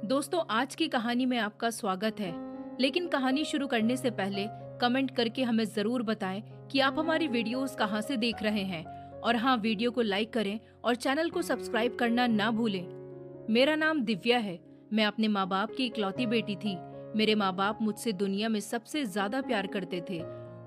दोस्तों, आज की कहानी में आपका स्वागत है। लेकिन कहानी शुरू करने से पहले कमेंट करके हमें जरूर बताएं कि आप हमारी वीडियोस कहां से देख रहे हैं। और हाँ, वीडियो को लाइक करें और चैनल को सब्सक्राइब करना ना भूलें। मेरा नाम दिव्या है। मैं अपने माँ बाप की इकलौती बेटी थी। मेरे माँ बाप मुझसे दुनिया में सबसे ज्यादा प्यार करते थे।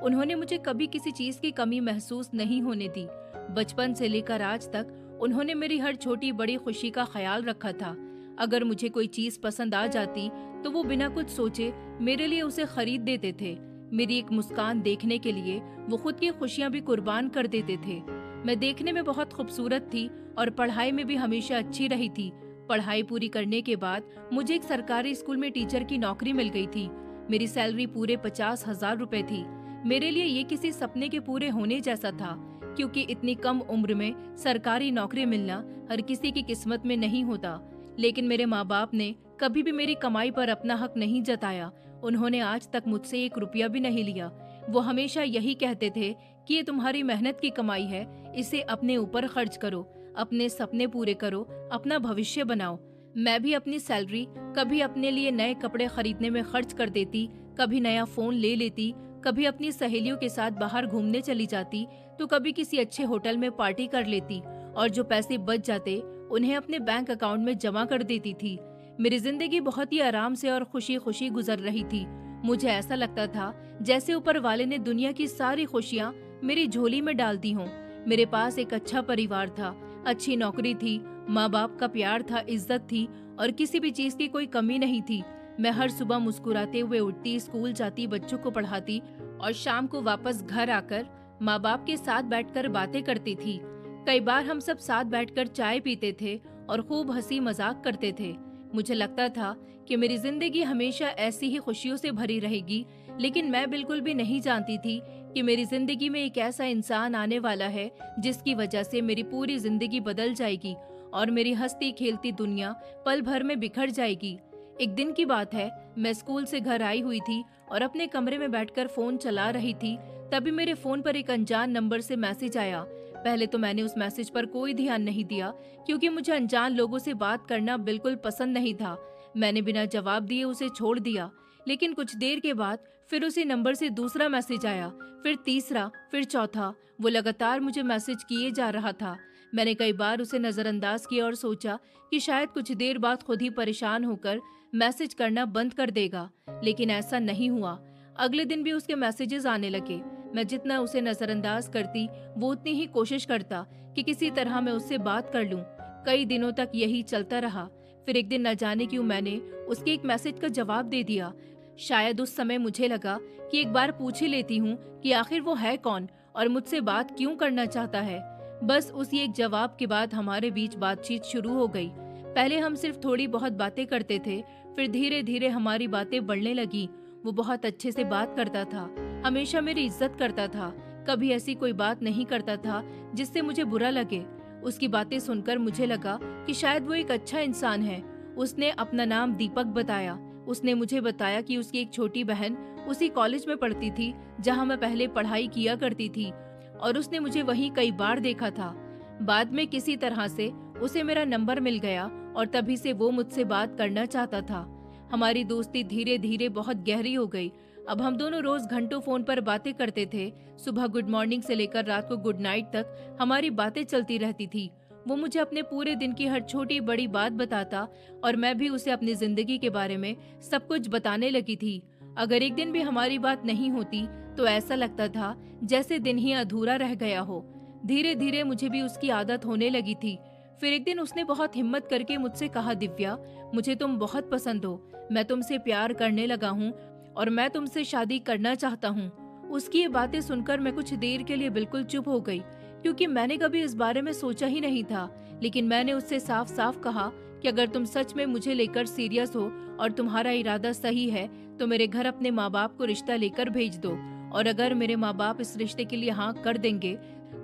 उन्होंने मुझे कभी किसी चीज की कमी महसूस नहीं होने दी। बचपन से लेकर आज तक उन्होंने मेरी हर छोटी बड़ी खुशी का ख्याल रखा था। अगर मुझे कोई चीज पसंद आ जाती तो वो बिना कुछ सोचे मेरे लिए उसे खरीद देते थे। मेरी एक मुस्कान देखने के लिए वो खुद की खुशियां भी कुर्बान कर देते थे। मैं देखने में बहुत खूबसूरत थी और पढ़ाई में भी हमेशा अच्छी रही थी। पढ़ाई पूरी करने के बाद मुझे एक सरकारी स्कूल में टीचर की नौकरी मिल गई थी। मेरी सैलरी पूरे 50,000 रुपए थी। मेरे लिए ये किसी सपने के पूरे होने जैसा था, क्योंकि इतनी कम उम्र में सरकारी नौकरी मिलना हर किसी की किस्मत में नहीं होता। लेकिन मेरे माँ बाप ने कभी भी मेरी कमाई पर अपना हक नहीं जताया। उन्होंने आज तक मुझसे 1 रुपया भी नहीं लिया। वो हमेशा यही कहते थे कि ये तुम्हारी मेहनत की कमाई है, इसे अपने ऊपर खर्च करो, अपने सपने पूरे करो, अपना भविष्य बनाओ। मैं भी अपनी सैलरी कभी अपने लिए नए कपड़े खरीदने में खर्च कर देती, कभी नया फोन ले लेती, कभी अपनी सहेलियों के साथ बाहर घूमने चली जाती, तो कभी किसी अच्छे होटल में पार्टी कर लेती और जो पैसे बच जाते उन्हें अपने बैंक अकाउंट में जमा कर देती थी। मेरी जिंदगी बहुत ही आराम से और खुशी खुशी गुजर रही थी। मुझे ऐसा लगता था जैसे ऊपर वाले ने दुनिया की सारी खुशियाँ मेरी झोली में डाल दी हों। मेरे पास एक अच्छा परिवार था, अच्छी नौकरी थी, माँ बाप का प्यार था, इज्जत थी और किसी भी चीज की कोई कमी नहीं थी। मैं हर सुबह मुस्कुराते हुए उठती, स्कूल जाती, बच्चों को पढ़ाती और शाम को वापस घर आकर माँ बाप के साथ बैठकर बातें करती थी। कई बार हम सब साथ बैठकर चाय पीते थे और खूब हंसी मजाक करते थे। मुझे लगता था कि मेरी जिंदगी हमेशा ऐसी ही खुशियों से भरी रहेगी, लेकिन मैं बिल्कुल भी नहीं जानती थी कि मेरी जिंदगी में एक ऐसा इंसान आने वाला है जिसकी वजह से मेरी पूरी जिंदगी बदल जाएगी और मेरी हंसती खेलती दुनिया पल भर में बिखर जाएगी। एक दिन की बात है, मैं स्कूल से घर आई हुई थी और अपने कमरे में बैठकर फोन चला रही थी। तभी मेरे फोन पर एक अनजान नंबर से मैसेज आया। पहले तो मैंने उस मैसेज पर कोई ध्यान नहीं दिया, क्योंकि मुझे अनजान लोगों से बात करना बिल्कुल पसंद नहीं था। मैंने बिना जवाब दिए उसे छोड़ दिया। लेकिन कुछ देर के बाद फिर उसी नंबर से दूसरा मैसेज आया, फिर तीसरा, फिर चौथा। वो लगातार मुझे मैसेज किए जा रहा था। मैंने कई बार उसे नजरअंदाज किया और सोचा कि शायद कुछ देर बाद खुद ही परेशान होकर मैसेज करना बंद कर देगा, लेकिन ऐसा नहीं हुआ। अगले दिन भी उसके मैसेजेस आने लगे। मैं जितना उसे नजरअंदाज करती, वो उतनी ही कोशिश करता कि किसी तरह मैं उससे बात कर लूं। कई दिनों तक यही चलता रहा। फिर एक दिन न जाने क्यों मैंने उसके एक मैसेज का जवाब दे दिया। शायद उस समय मुझे लगा कि एक बार पूछ ही लेती हूँ कि आखिर वो है कौन और मुझसे बात क्यों करना चाहता है। बस उसी एक जवाब के बाद हमारे बीच बातचीत शुरू हो गई। पहले हम सिर्फ थोड़ी बहुत बातें करते थे, फिर धीरे धीरे हमारी बातें बढ़ने लगी। वो बहुत अच्छे से बात करता था, हमेशा मेरी इज्जत करता था, कभी ऐसी कोई बात नहीं करता था जिससे मुझे बुरा लगे। उसकी बातें सुनकर मुझे लगा कि शायद वो एक अच्छा इंसान है। उसने अपना नाम दीपक बताया। उसने मुझे बताया कि उसकी एक छोटी बहन उसी कॉलेज में पढ़ती थी जहां मैं पहले पढ़ाई किया करती थी, और उसने मुझे वहीं कई बार देखा था। बाद में किसी तरह से उसे मेरा नंबर मिल गया और तभी से वो मुझसे बात करना चाहता था। हमारी दोस्ती धीरे धीरे बहुत गहरी हो गई। अब हम दोनों रोज घंटों फोन पर बातें करते थे। सुबह गुड मॉर्निंग से लेकर रात को गुड नाइट तक हमारी बातें चलती रहती थी। वो मुझे अपने पूरे दिन की हर छोटी बड़ी बात बताता और मैं भी उसे अपनी जिंदगी के बारे में सब कुछ बताने लगी थी। अगर एक दिन भी हमारी बात नहीं होती तो ऐसा लगता था जैसे दिन ही अधूरा रह गया हो। धीरे धीरे मुझे भी उसकी आदत होने लगी थी। फिर एक दिन उसने बहुत हिम्मत करके मुझसे कहा, दिव्या, मुझे तुम बहुत पसंद हो, मैं तुमसे प्यार करने लगा हूँ और मैं तुमसे शादी करना चाहता हूँ। उसकी ये बातें सुनकर मैं कुछ देर के लिए बिल्कुल चुप हो गई, क्योंकि मैंने कभी इस बारे में सोचा ही नहीं था। लेकिन मैंने उससे साफ साफ कहा कि अगर तुम सच में मुझे लेकर सीरियस हो और तुम्हारा इरादा सही है तो मेरे घर अपने माँ बाप को रिश्ता लेकर भेज दो, और अगर मेरे माँ बाप इस रिश्ते के लिए हाँ कर देंगे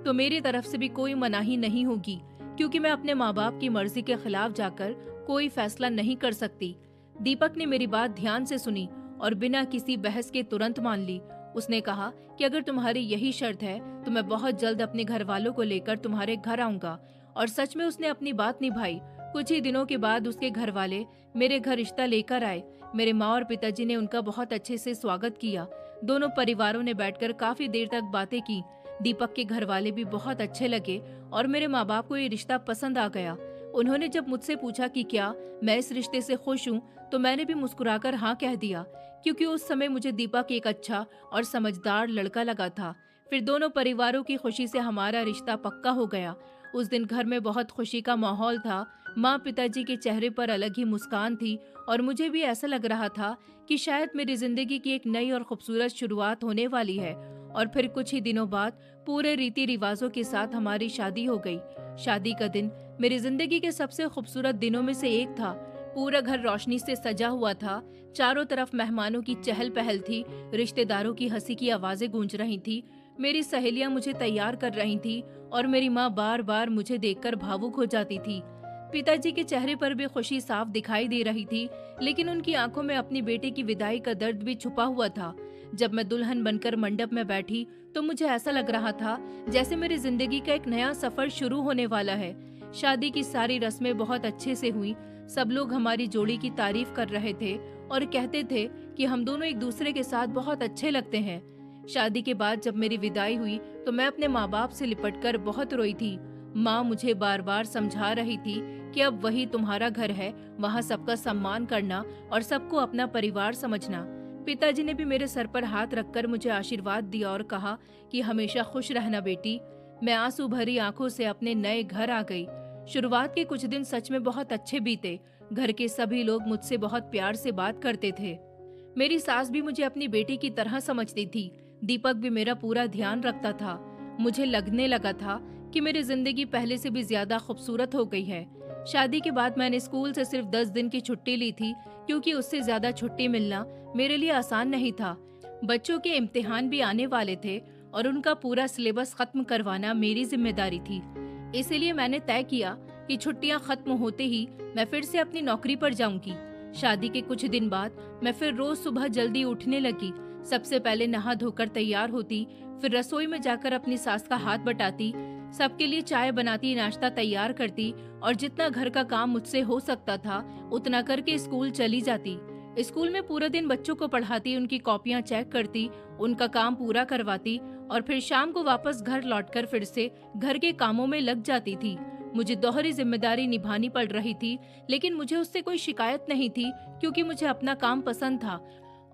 तो मेरी तरफ से भी कोई मनाही नहीं होगी, क्योंकि मैं अपने माँ बाप की मर्जी के खिलाफ जाकर कोई फैसला नहीं कर सकती। दीपक ने मेरी बात ध्यान से सुनी और बिना किसी बहस के तुरंत मान ली। उसने कहा कि अगर तुम्हारी यही शर्त है तो मैं बहुत जल्द अपने घर वालों को लेकर तुम्हारे घर आऊंगा। और सच में उसने अपनी बात निभाई। कुछ ही दिनों के बाद उसके घर वाले मेरे घर रिश्ता लेकर आए। मेरे माँ और पिताजी ने उनका बहुत अच्छे से स्वागत किया। दोनों परिवारों ने बैठकर काफी देर तक बातें की। दीपक के घर वाले भी बहुत अच्छे लगे और मेरे माँ बाप को ये रिश्ता पसंद आ गया। उन्होंने जब मुझसे पूछा कि क्या मैं इस रिश्ते से खुश हूँ, तो मैंने भी मुस्कुराकर हाँ कह दिया, क्योंकि उस समय मुझे दीपक एक अच्छा और समझदार लड़का लगा था। फिर दोनों परिवारों की खुशी से हमारा रिश्ता पक्का हो गया। उस दिन घर में बहुत खुशी का माहौल था। माँ पिताजी के चेहरे पर अलग ही मुस्कान थी और मुझे भी ऐसा लग रहा था कि शायद मेरी जिंदगी की एक नई और खूबसूरत शुरुआत होने वाली है। और फिर कुछ ही दिनों बाद पूरे रीति रिवाजों के साथ हमारी शादी हो गई। शादी का दिन मेरी जिंदगी के सबसे खूबसूरत दिनों में से एक था। पूरा घर रोशनी से सजा हुआ था। चारों तरफ मेहमानों की चहल पहल थी। रिश्तेदारों की हंसी की आवाजें गूंज रही थी। मेरी सहेलियां मुझे तैयार कर रही थी और मेरी माँ बार बार मुझे देखकर भावुक हो जाती थी। पिताजी के चेहरे पर भी खुशी साफ दिखाई दे रही थी, लेकिन उनकी आंखों में अपनी बेटे की विदाई का दर्द भी छुपा हुआ था। जब मैं दुल्हन बनकर मंडप में बैठी तो मुझे ऐसा लग रहा था जैसे मेरी जिंदगी का एक नया सफर शुरू होने वाला है। शादी की सारी रस्में बहुत अच्छे से हुई। सब लोग हमारी जोड़ी की तारीफ कर रहे थे और कहते थे कि हम दोनों एक दूसरे के साथ बहुत अच्छे लगते हैं। शादी के बाद जब मेरी विदाई हुई तो मैं अपने माँ बाप से लिपटकर बहुत रोई थी। माँ मुझे बार बार समझा रही थी कि अब वही तुम्हारा घर है, वहाँ सबका सम्मान करना और सबको अपना परिवार समझना। पिताजी ने भी मेरे सर पर हाथ रखकर मुझे आशीर्वाद दिया और कहा कि हमेशा खुश रहना बेटी। मैं आंसू भरी आंखों से अपने नए घर आ गई। शुरुआत के कुछ दिन सच में बहुत अच्छे बीते। घर के सभी लोग मुझसे बहुत प्यार से बात करते थे। मेरी सास भी मुझे अपनी बेटी की तरह समझती थी। दीपक भी मेरा पूरा ध्यान रखता था। मुझे लगने लगा था कि मेरी जिंदगी पहले से भी ज्यादा खूबसूरत हो गई है। शादी के बाद मैंने स्कूल से सिर्फ 10 दिन की छुट्टी ली थी, क्योंकि उससे ज्यादा छुट्टी मिलना मेरे लिए आसान नहीं था। बच्चों के इम्तिहान भी आने वाले थे और उनका पूरा सिलेबस खत्म करवाना मेरी जिम्मेदारी थी। इसीलिए मैंने तय किया कि छुट्टियां खत्म होते ही मैं फिर से अपनी नौकरी पर जाऊंगी। शादी के कुछ दिन बाद मैं फिर रोज सुबह जल्दी उठने लगी। सबसे पहले नहा धोकर तैयार होती, फिर रसोई में जाकर अपनी सास का हाथ बटाती, सबके लिए चाय बनाती, नाश्ता तैयार करती और जितना घर का काम मुझसे हो सकता था उतना करके स्कूल चली जाती। स्कूल में पूरा दिन बच्चों को पढ़ाती, उनकी कॉपियां चेक करती, उनका काम पूरा करवाती और फिर शाम को वापस घर लौटकर फिर से घर के कामों में लग जाती थी। मुझे दोहरी जिम्मेदारी निभानी पड़ रही थी, लेकिन मुझे उससे कोई शिकायत नहीं थी, क्योंकि मुझे अपना काम पसंद था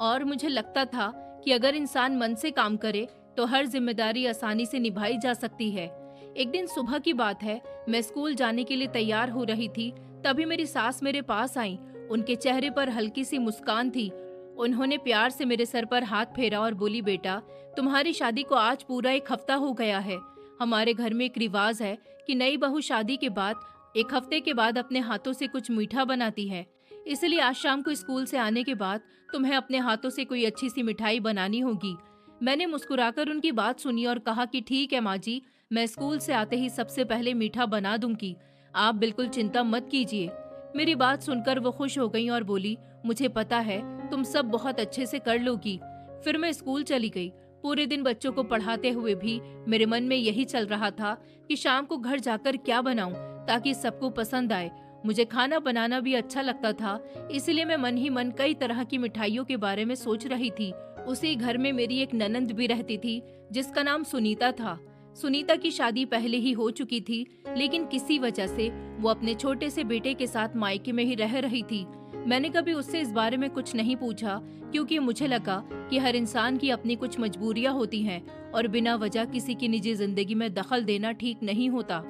और मुझे लगता था कि अगर इंसान मन से काम करे तो हर जिम्मेदारी आसानी से निभाई जा सकती है। एक दिन सुबह की बात है, मैं स्कूल जाने के लिए तैयार हो रही थी, तभी मेरी सास मेरे पास आई। उनके चेहरे पर हल्की सी मुस्कान थी। उन्होंने प्यार से मेरे सर पर हाथ फेरा और बोली, बेटा तुम्हारी शादी को आज पूरा 1 हफ्ता हो गया है। हमारे घर में एक रिवाज है कि नई बहू शादी के बाद 1 हफ्ते के बाद अपने हाथों से कुछ मीठा बनाती है। इसलिए आज शाम को स्कूल से आने के बाद तुम्हें अपने हाथों से कोई अच्छी सी मिठाई बनानी होगी। मैंने मुस्कुराकर उनकी बात सुनी और कहा कि ठीक है माँ जी, मैं स्कूल से आते ही सबसे पहले मीठा बना दूंगी, आप बिल्कुल चिंता मत कीजिए। मेरी बात सुनकर वो खुश हो गई और बोली, मुझे पता है तुम सब बहुत अच्छे से कर लोगी। फिर मैं स्कूल चली गई। पूरे दिन बच्चों को पढ़ाते हुए भी मेरे मन में यही चल रहा था कि शाम को घर जाकर क्या बनाऊं ताकि सबको पसंद आए। मुझे खाना बनाना भी अच्छा लगता था, इसलिए मैं मन ही मन कई तरह की मिठाइयों के बारे में सोच रही थी। उसी घर में मेरी एक ननंद भी रहती थी जिसका नाम सुनीता था। सुनीता की शादी पहले ही हो चुकी थी, लेकिन किसी वजह से वो अपने छोटे से बेटे के साथ मायके में ही रह रही थी। मैंने कभी उससे इस बारे में कुछ नहीं पूछा, क्योंकि मुझे लगा कि हर इंसान की अपनी कुछ मजबूरियां होती हैं और बिना वजह किसी की निजी जिंदगी में दखल देना ठीक नहीं होता।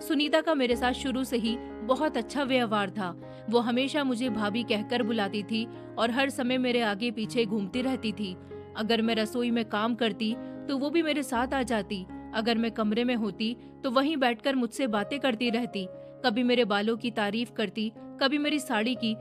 सुनीता का मेरे साथ शुरू से ही बहुत अच्छा व्यवहार था। वो हमेशा मुझे भाभी कहकर बुलाती थी और हर समय मेरे आगे पीछे घूमती रहती थी। अगर मैं रसोई में काम करती तो वो भी मेरे साथ आ जाती। अगर मैं कमरे में होती तो वहीं बैठकर मुझसे बातें करती रहती। कभी मेरे बालों की तारीफ करती, कभी मेरी साड़ी की,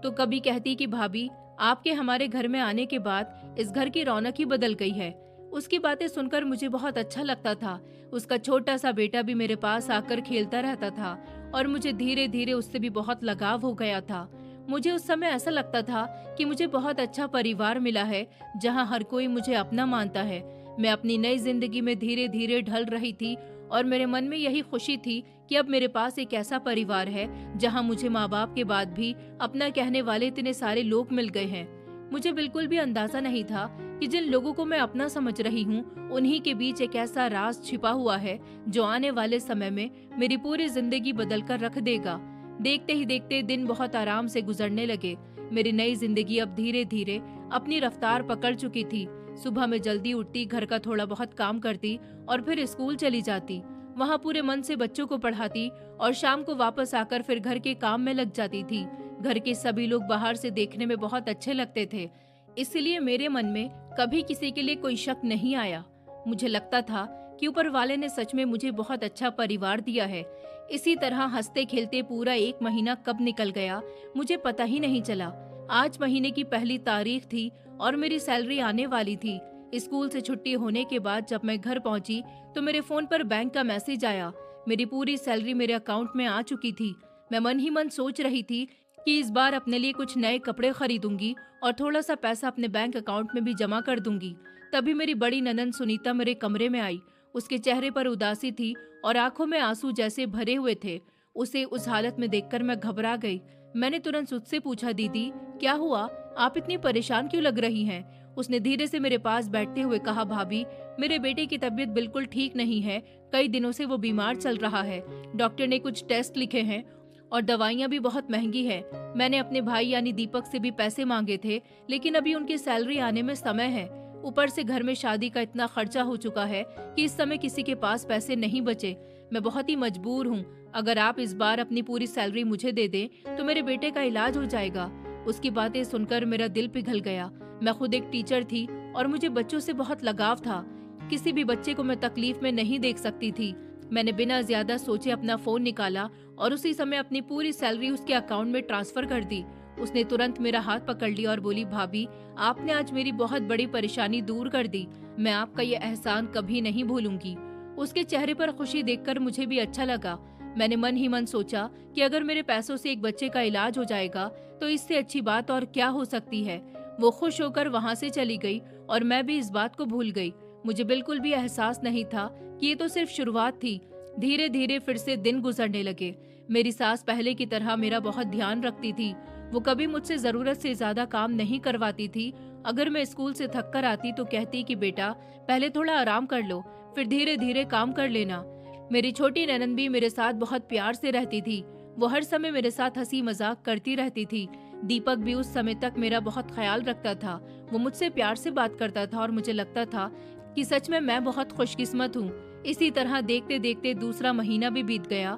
तो कभी कहती कि भाभी आपके हमारे घर में आने के बाद इस घर की रौनक ही बदल गई है। उसकी बातें सुनकर मुझे बहुत अच्छा लगता था। उसका छोटा सा बेटा भी मेरे पास आकर खेलता रहता था और मुझे धीरे धीरे उससे भी बहुत लगाव हो गया था। मुझे उस समय ऐसा लगता था कि मुझे बहुत अच्छा परिवार मिला है जहाँ हर कोई मुझे अपना मानता है। मैं अपनी नई जिंदगी में धीरे धीरे ढल रही थी और मेरे मन में यही खुशी थी कि अब मेरे पास एक ऐसा परिवार है जहां मुझे माँ बाप के बाद भी अपना कहने वाले इतने सारे लोग मिल गए हैं। मुझे बिल्कुल भी अंदाजा नहीं था कि जिन लोगों को मैं अपना समझ रही हूँ उन्हीं के बीच एक ऐसा राज छिपा हुआ है जो आने वाले समय में मेरी पूरी जिंदगी बदल कर रख देगा। देखते ही देखते दिन बहुत आराम से गुजरने लगे। मेरी नई जिंदगी अब धीरे धीरे अपनी रफ्तार पकड़ चुकी थी। सुबह में जल्दी उठती, घर का थोड़ा बहुत काम करती और फिर स्कूल चली जाती। वहाँ पूरे मन से बच्चों को पढ़ाती और शाम को वापस आकर फिर घर के काम में लग जाती थी। घर के सभी लोग बाहर से देखने में बहुत अच्छे लगते थे, इसलिए मेरे मन में कभी किसी के लिए कोई शक नहीं आया। मुझे लगता था कि ऊपर वाले ने सच में मुझे बहुत अच्छा परिवार दिया है। इसी तरह हंसते खेलते पूरा 1 महीना कब निकल गया मुझे पता ही नहीं चला। आज महीने की पहली तारीख थी और मेरी सैलरी आने वाली थी। स्कूल से छुट्टी होने के बाद जब मैं घर पहुंची तो मेरे फोन पर बैंक का मैसेज आया। मेरी पूरी सैलरी मेरे अकाउंट में आ चुकी थी। मैं मन ही मन सोच रही थी कि इस बार अपने लिए कुछ नए कपड़े खरीदूंगी और थोड़ा सा पैसा अपने बैंक अकाउंट में भी जमा कर दूंगी। तभी मेरी बड़ी ननंद सुनीता मेरे कमरे में आई। उसके चेहरे पर उदासी थी और आंखों में आंसू जैसे भरे हुए थे। उसे उस हालत में देखकर मैं घबरा गई। मैंने तुरंत उससे पूछा, दीदी क्या हुआ, आप इतनी परेशान क्यों लग रही हैं? उसने धीरे से मेरे पास बैठते हुए कहा, भाभी मेरे बेटे की तबीयत बिल्कुल ठीक नहीं है। कई दिनों से वो बीमार चल रहा है। डॉक्टर ने कुछ टेस्ट लिखे हैं और दवाइयाँ भी बहुत महंगी है। मैंने अपने भाई यानी दीपक से भी पैसे मांगे थे, लेकिन अभी उनकी सैलरी आने में समय है। ऊपर से घर में शादी का इतना खर्चा हो चुका है कि इस समय किसी के पास पैसे नहीं बचे। मैं बहुत ही मजबूर हूँ। अगर आप इस बार अपनी पूरी सैलरी मुझे दे दें तो मेरे बेटे का इलाज हो जाएगा। उसकी बातें सुनकर मेरा दिल पिघल गया। मैं खुद एक टीचर थी और मुझे बच्चों से बहुत लगाव था। किसी भी बच्चे को मैं तकलीफ में नहीं देख सकती थी। मैंने बिना ज्यादा सोचे अपना फोन निकाला और उसी समय अपनी पूरी सैलरी उसके अकाउंट में ट्रांसफर कर दी। उसने तुरंत मेरा हाथ पकड़ लिया और बोली, भाभी आपने आज मेरी बहुत बड़ी परेशानी दूर कर दी। मैं आपका ये एहसान कभी नहीं भूलूंगी। उसके चेहरे पर खुशी देखकर मुझे भी अच्छा लगा। मैंने मन ही मन सोचा कि अगर मेरे पैसों से एक बच्चे का इलाज हो जाएगा तो इससे अच्छी बात और क्या हो सकती है। वो खुश होकर वहाँ से चली गई और मैं भी इस बात को भूल गई। मुझे बिल्कुल भी एहसास नहीं था कि ये तो सिर्फ शुरुआत थी। धीरे धीरे फिर से दिन गुजरने लगे। मेरी सास पहले की तरह मेरा बहुत ध्यान रखती थी। वो कभी मुझसे जरूरत से ज्यादा काम नहीं करवाती थी। अगर मैं स्कूल से थक कर आती तो कहती कि बेटा पहले थोड़ा आराम कर लो, फिर धीरे धीरे काम कर लेना। मेरी छोटी ननंद भी मेरे साथ बहुत प्यार से रहती थी। वो हर समय मेरे साथ हंसी मजाक करती रहती थी। दीपक भी उस समय तक मेरा बहुत ख्याल रखता था। वो मुझसे प्यार से बात करता था और मुझे लगता था कि सच में मैं बहुत खुशकिस्मत हूँ। इसी तरह देखते देखते दूसरा महीना भी बीत गया।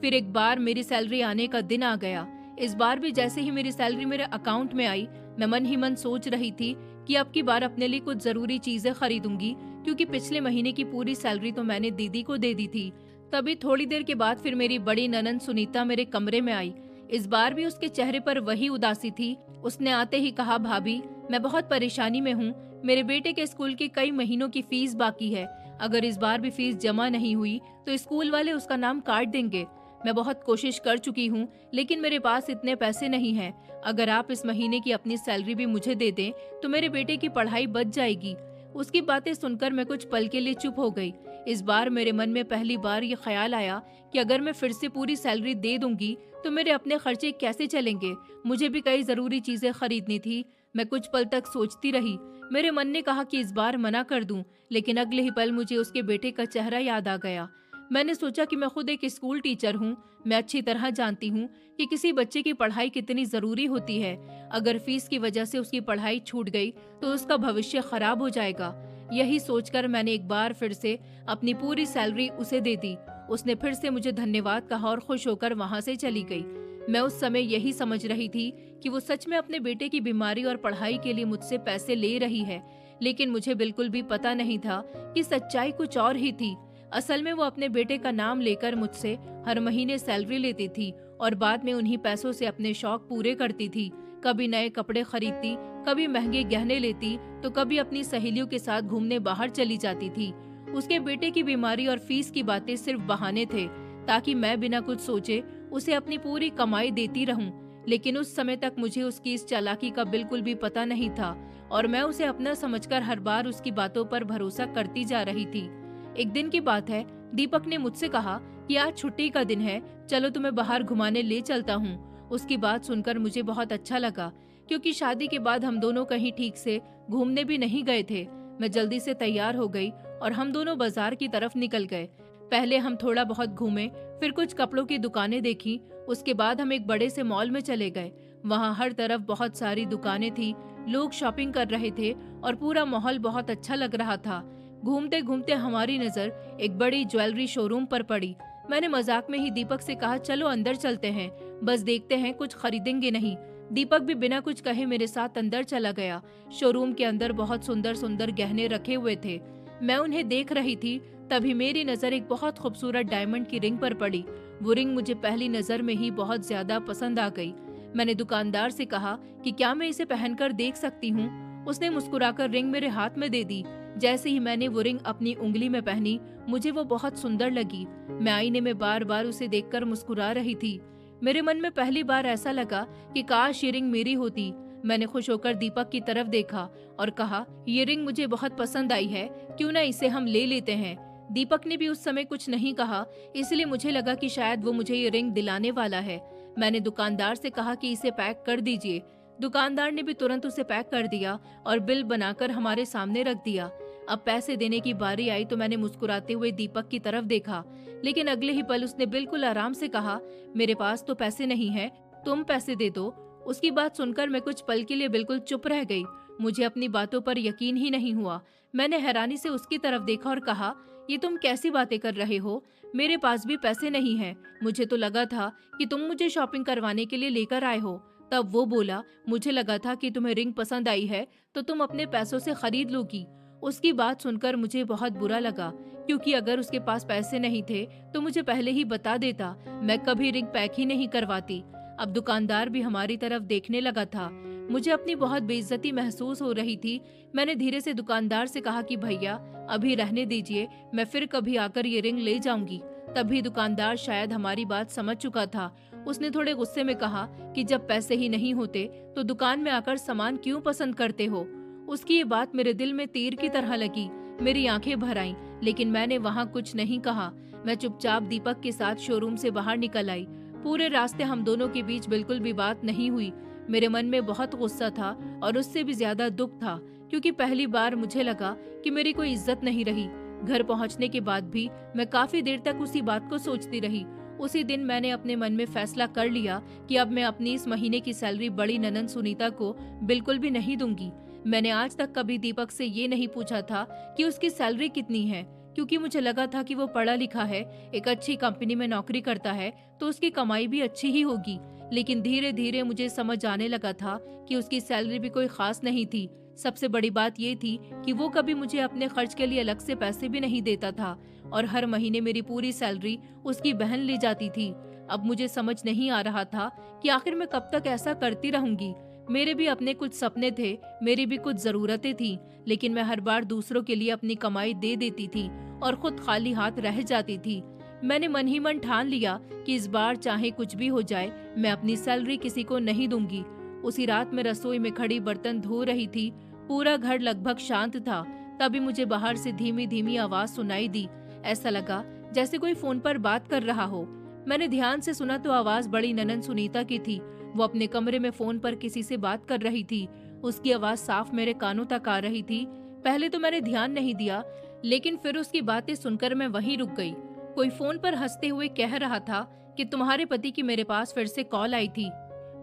फिर एक बार मेरी सैलरी आने का दिन आ गया। इस बार भी जैसे ही मेरी सैलरी मेरे अकाउंट में आई, मैं मन ही मन सोच रही थी कि अब की बार अपने लिए कुछ जरूरी चीजें खरीदूंगी, क्योंकि पिछले महीने की पूरी सैलरी तो मैंने दीदी को दे दी थी। तभी थोड़ी देर के बाद फिर मेरी बड़ी ननंद सुनीता मेरे कमरे में आई। इस बार भी उसके चेहरे पर वही उदासी थी। उसने आते ही कहा, भाभी मैं बहुत परेशानी में हूँ। मेरे बेटे के स्कूल की कई महीनों की फीस बाकी है। अगर इस बार भी फीस जमा नहीं हुई तो स्कूल वाले उसका नाम काट देंगे। मैं बहुत कोशिश कर चुकी हूँ, लेकिन मेरे पास इतने पैसे नहीं हैं। अगर आप इस महीने की अपनी सैलरी भी मुझे दे दें तो मेरे बेटे की पढ़ाई बच जाएगी। उसकी बातें सुनकर मैं कुछ पल के लिए चुप हो गई। इस बार मेरे मन में पहली बार ये ख्याल आया कि अगर मैं फिर से पूरी सैलरी दे दूंगी तो मेरे अपने खर्चे कैसे चलेंगे। मुझे भी कई जरूरी चीजें खरीदनी थी। मैं कुछ पल तक सोचती रही। मेरे मन ने कहा कि इस बार मना कर दूं, लेकिन अगले ही पल मुझे उसके बेटे का चेहरा याद आ गया। मैंने सोचा कि मैं खुद एक स्कूल टीचर हूँ। मैं अच्छी तरह जानती हूँ कि किसी बच्चे की पढ़ाई कितनी जरूरी होती है। अगर फीस की वजह से उसकी पढ़ाई छूट गई तो उसका भविष्य खराब हो जाएगा। यही सोचकर मैंने एक बार फिर से अपनी पूरी सैलरी उसे दे दी। उसने फिर से मुझे धन्यवाद कहा और खुश होकर वहाँ से चली गई। मैं उस समय यही समझ रही थी कि वो सच में अपने बेटे की बीमारी और पढ़ाई के लिए मुझसे पैसे ले रही है, लेकिन मुझे बिल्कुल भी पता नहीं था कि सच्चाई कुछ और ही थी। असल में वो अपने बेटे का नाम लेकर मुझसे हर महीने सैलरी लेती थी और बाद में उन्हीं पैसों से अपने शौक पूरे करती थी। कभी नए कपड़े खरीदती, कभी महंगे गहने लेती, तो कभी अपनी सहेलियों के साथ घूमने बाहर चली जाती थी। उसके बेटे की बीमारी और फीस की बातें सिर्फ बहाने थे, ताकि मैं बिना कुछ सोचे उसे अपनी पूरी कमाई देती रहूं। लेकिन उस समय तक मुझे उसकी इस चालाकी का बिल्कुल भी पता नहीं था और मैं उसे अपना समझकर हर बार उसकी बातों पर भरोसा करती जा रही थी। एक दिन की बात है, दीपक ने मुझसे कहा कि कि आज छुट्टी का दिन है, चलो तुम्हें बाहर घुमाने ले चलता हूँ। उसकी बात सुनकर मुझे बहुत अच्छा लगा, क्योंकि शादी के बाद हम दोनों कहीं ठीक से घूमने भी नहीं गए थे। मैं जल्दी से तैयार हो गई और हम दोनों बाजार की तरफ निकल गए। पहले हम थोड़ा बहुत घूमे, फिर कुछ कपड़ों की दुकानें देखी। उसके बाद हम एक बड़े से मॉल में चले गए। वहाँ हर तरफ बहुत सारी दुकानें थी, लोग शॉपिंग कर रहे थे और पूरा माहौल बहुत अच्छा लग रहा था। घूमते घूमते हमारी नजर एक बड़ी ज्वेलरी शोरूम पर पड़ी। मैंने मजाक में ही दीपक से कहा, चलो अंदर चलते हैं, बस देखते हैं, कुछ खरीदेंगे नहीं। दीपक भी बिना कुछ कहे मेरे साथ अंदर चला गया। शोरूम के अंदर बहुत सुंदर सुंदर गहने रखे हुए थे। मैं उन्हें देख रही थी, तभी मेरी नजर एक बहुत खूबसूरत डायमंड की रिंग पर पड़ी। वो रिंग मुझे पहली नजर में ही बहुत ज्यादा पसंद आ गई। मैंने दुकानदार से कहा कि क्या मैं इसे पहनकर देख सकती हूँ। उसने मुस्कुराकर रिंग मेरे हाथ में दे दी। जैसे ही मैंने वो रिंग अपनी उंगली में पहनी, मुझे वो बहुत सुंदर लगी। मैं आईने में बार बार उसे देखकर मुस्कुरा रही थी। मेरे मन में पहली बार ऐसा लगा कि काश ये रिंग मेरी होती। मैंने खुश होकर दीपक की तरफ देखा और कहा, ये रिंग मुझे बहुत पसंद आई है, क्यों ना इसे हम ले लेते हैं। दीपक ने भी उस समय कुछ नहीं कहा, इसलिए मुझे लगा कि शायद वो मुझे ये रिंग दिलाने वाला है। मैंने दुकानदार से कहा कि इसे पैक कर दीजिए। दुकानदार ने भी तुरंत उसे पैक कर दिया और बिल बनाकर हमारे सामने रख दिया। अब पैसे देने की बारी आई तो मैंने मुस्कुराते हुए दीपक की तरफ देखा, लेकिन अगले ही पल उसने बिल्कुल आराम से कहा, मेरे पास तो पैसे नहीं है, तुम पैसे दे दो। उसकी बात सुनकर मैं कुछ पल के लिए बिल्कुल चुप रह गई। मुझे अपनी बातों पर यकीन ही नहीं हुआ। मैंने हैरानी से उसकी तरफ देखा और कहा, ये तुम कैसी बातें कर रहे हो, मेरे पास भी पैसे नहीं है। मुझे तो लगा था कि तुम मुझे शॉपिंग करवाने के लिए लेकर आए हो। तब वो बोला, मुझे लगा था कि तुम्हें रिंग पसंद आई है तो तुम अपने पैसों से खरीद लोगी। उसकी बात सुनकर मुझे बहुत बुरा लगा, क्योंकि अगर उसके पास पैसे नहीं थे तो मुझे पहले ही बता देता, मैं कभी रिंग पैक ही नहीं करवाती। अब दुकानदार भी हमारी तरफ देखने लगा था। मुझे अपनी बहुत बेइज्जती महसूस हो रही थी। मैंने धीरे से दुकानदार से कहा कि भैया अभी रहने दीजिए, मैं फिर कभी आकर ये रिंग ले जाऊंगी। तभी दुकानदार शायद हमारी बात समझ चुका था। उसने थोड़े गुस्से में कहा कि जब पैसे ही नहीं होते तो दुकान में आकर सामान क्यों पसंद करते हो। उसकी ये बात मेरे दिल में तीर की तरह लगी। मेरी आंखें भर आईं, लेकिन मैंने वहाँ कुछ नहीं कहा। मैं चुपचाप दीपक के साथ शोरूम से बाहर निकल आई। पूरे रास्ते हम दोनों के बीच बिल्कुल भी बात नहीं हुई। मेरे मन में बहुत गुस्सा था और उससे भी ज्यादा दुख था, क्योंकि पहली बार मुझे लगा कि मेरी कोई इज्जत नहीं रही। घर पहुंचने के बाद भी मैं काफी देर तक उसी बात को सोचती रही। उसी दिन मैंने अपने मन में फैसला कर लिया कि अब मैं अपनी इस महीने की सैलरी बड़ी ननंद सुनीता को बिल्कुल भी नहीं दूंगी। मैंने आज तक कभी दीपक से ये नहीं पूछा था कि उसकी सैलरी कितनी है, क्योंकि मुझे लगा था कि वो पढ़ा लिखा है, एक अच्छी कंपनी में नौकरी करता है तो उसकी कमाई भी अच्छी ही होगी। लेकिन धीरे धीरे मुझे समझ आने लगा था कि उसकी सैलरी भी कोई खास नहीं थी। सबसे बड़ी बात ये थी कि वो कभी मुझे अपने खर्च के लिए अलग से पैसे भी नहीं देता था और हर महीने मेरी पूरी सैलरी उसकी बहन ले जाती थी। अब मुझे समझ नहीं आ रहा था कि आखिर मैं कब तक ऐसा करती रहूंगी। मेरे भी अपने कुछ सपने थे, मेरी भी कुछ जरूरतें थी, लेकिन मैं हर बार दूसरों के लिए अपनी कमाई दे देती थी और खुद खाली हाथ रह जाती थी। मैंने मन ही मन ठान लिया कि इस बार चाहे कुछ भी हो जाए, मैं अपनी सैलरी किसी को नहीं दूंगी। उसी रात में रसोई में खड़ी बर्तन धो रही थी। पूरा घर लगभग शांत था। तभी मुझे बाहर से धीमी धीमी आवाज सुनाई दी। ऐसा लगा जैसे कोई फोन पर बात कर रहा हो। मैंने ध्यान से सुना तो आवाज बड़ी ननंद सुनीता की थी। वो अपने कमरे में फोन पर किसी से बात कर रही थी। उसकी आवाज साफ मेरे कानों तक आ रही थी। पहले तो मैंने ध्यान नहीं दिया, लेकिन फिर उसकी बातें सुनकर मैं वहीं रुक गई। कोई फोन पर हंसते हुए कह रहा था कि तुम्हारे पति की मेरे पास फिर से कॉल आई थी।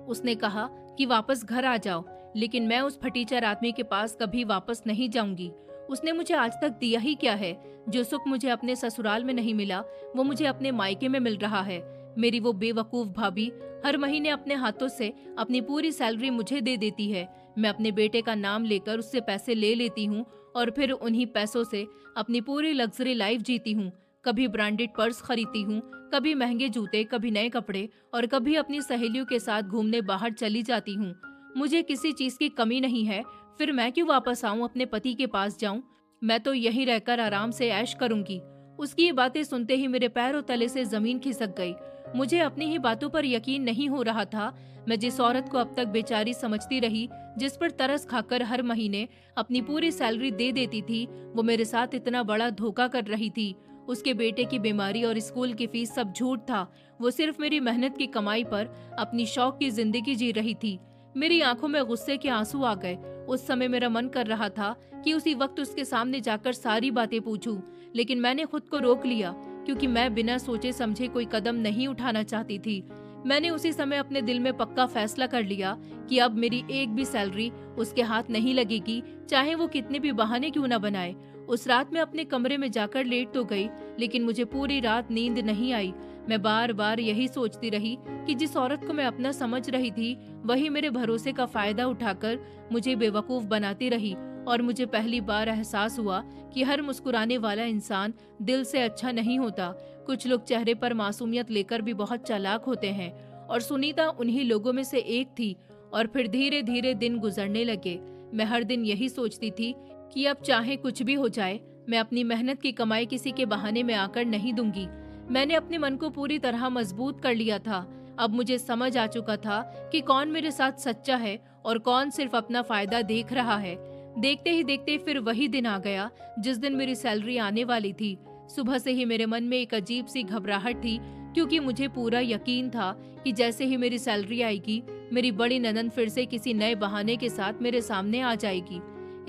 उसने कहा कि वापस घर आ जाओ, लेकिन मैं उस फटीचर आदमी के पास कभी वापस नहीं जाऊंगी। उसने मुझे आज तक दिया ही क्या है? जो सुख मुझे अपने ससुराल में नहीं मिला, वो मुझे अपने मायके में मिल रहा है। मेरी वो बेवकूफ भाभी हर महीने अपने हाथों से अपनी पूरी सैलरी मुझे दे देती है। मैं अपने बेटे का नाम लेकर उससे पैसे ले लेती हूँ और फिर उन्हीं पैसों से अपनी पूरी लग्जरी लाइफ जीती हूँ। कभी ब्रांडेड पर्स खरीदती हूँ, कभी महंगे जूते, कभी नए कपड़े और कभी अपनी सहेलियों के साथ घूमने बाहर चली जाती हूँ। मुझे किसी चीज की कमी नहीं है, फिर मैं क्यों वापस आऊँ, अपने पति के पास जाऊँ? मैं तो यहीं रहकर आराम से ऐश करूंगी। उसकी ये बातें सुनते ही मेरे पैरों तले से जमीन खिसक गई। मुझे अपनी ही बातों पर यकीन नहीं हो रहा था। मैं जिस औरत को अब तक बेचारी समझती रही, जिस पर तरस खाकर हर महीने अपनी पूरी सैलरी दे देती थी, वो मेरे साथ इतना बड़ा धोखा कर रही थी। उसके बेटे की बीमारी और स्कूल की फीस सब झूठ था। वो सिर्फ मेरी मेहनत की कमाई पर अपनी शौक की जिंदगी जी रही थी। मेरी आंखों में गुस्से के आंसू आ गए। उस समय मेरा मन कर रहा था कि उसी वक्त उसके सामने जाकर सारी बातें पूछूं, लेकिन मैंने खुद को रोक लिया क्योंकि मैं बिना सोचे समझे कोई कदम नहीं उठाना चाहती थी। मैंने उसी समय अपने दिल में पक्का फैसला कर लिया कि अब मेरी एक भी सैलरी उसके हाथ नहीं लगेगी, चाहे वो कितने भी बहाने क्यों न बनाए। उस रात मैं अपने कमरे में जाकर लेट तो गई, लेकिन मुझे पूरी रात नींद नहीं आई। मैं बार बार यही सोचती रही कि जिस औरत को मैं अपना समझ रही थी, वही मेरे भरोसे का फायदा उठाकर मुझे बेवकूफ बनाती रही। और मुझे पहली बार एहसास हुआ कि हर मुस्कुराने वाला इंसान दिल से अच्छा नहीं होता। कुछ लोग चेहरे पर मासूमियत लेकर भी बहुत चालाक होते हैं, और सुनीता उन्हीं लोगों में से एक थी। और फिर धीरे धीरे दिन गुजरने लगे। मैं हर दिन यही सोचती थी कि अब चाहे कुछ भी हो जाए, मैं अपनी मेहनत की कमाई किसी के बहाने में आकर नहीं दूंगी। मैंने अपने मन को पूरी तरह मजबूत कर लिया था। अब मुझे समझ आ चुका था कि कौन मेरे साथ सच्चा है और कौन सिर्फ अपना फायदा देख रहा है। देखते ही देखते फिर वही दिन आ गया जिस दिन मेरी सैलरी आने वाली थी। सुबह से ही मेरे मन में एक अजीब सी घबराहट थी, क्योंकि मुझे पूरा यकीन था कि जैसे ही मेरी सैलरी आएगी, मेरी बड़ी ननद फिर से किसी नए बहाने के साथ मेरे सामने आ जाएगी।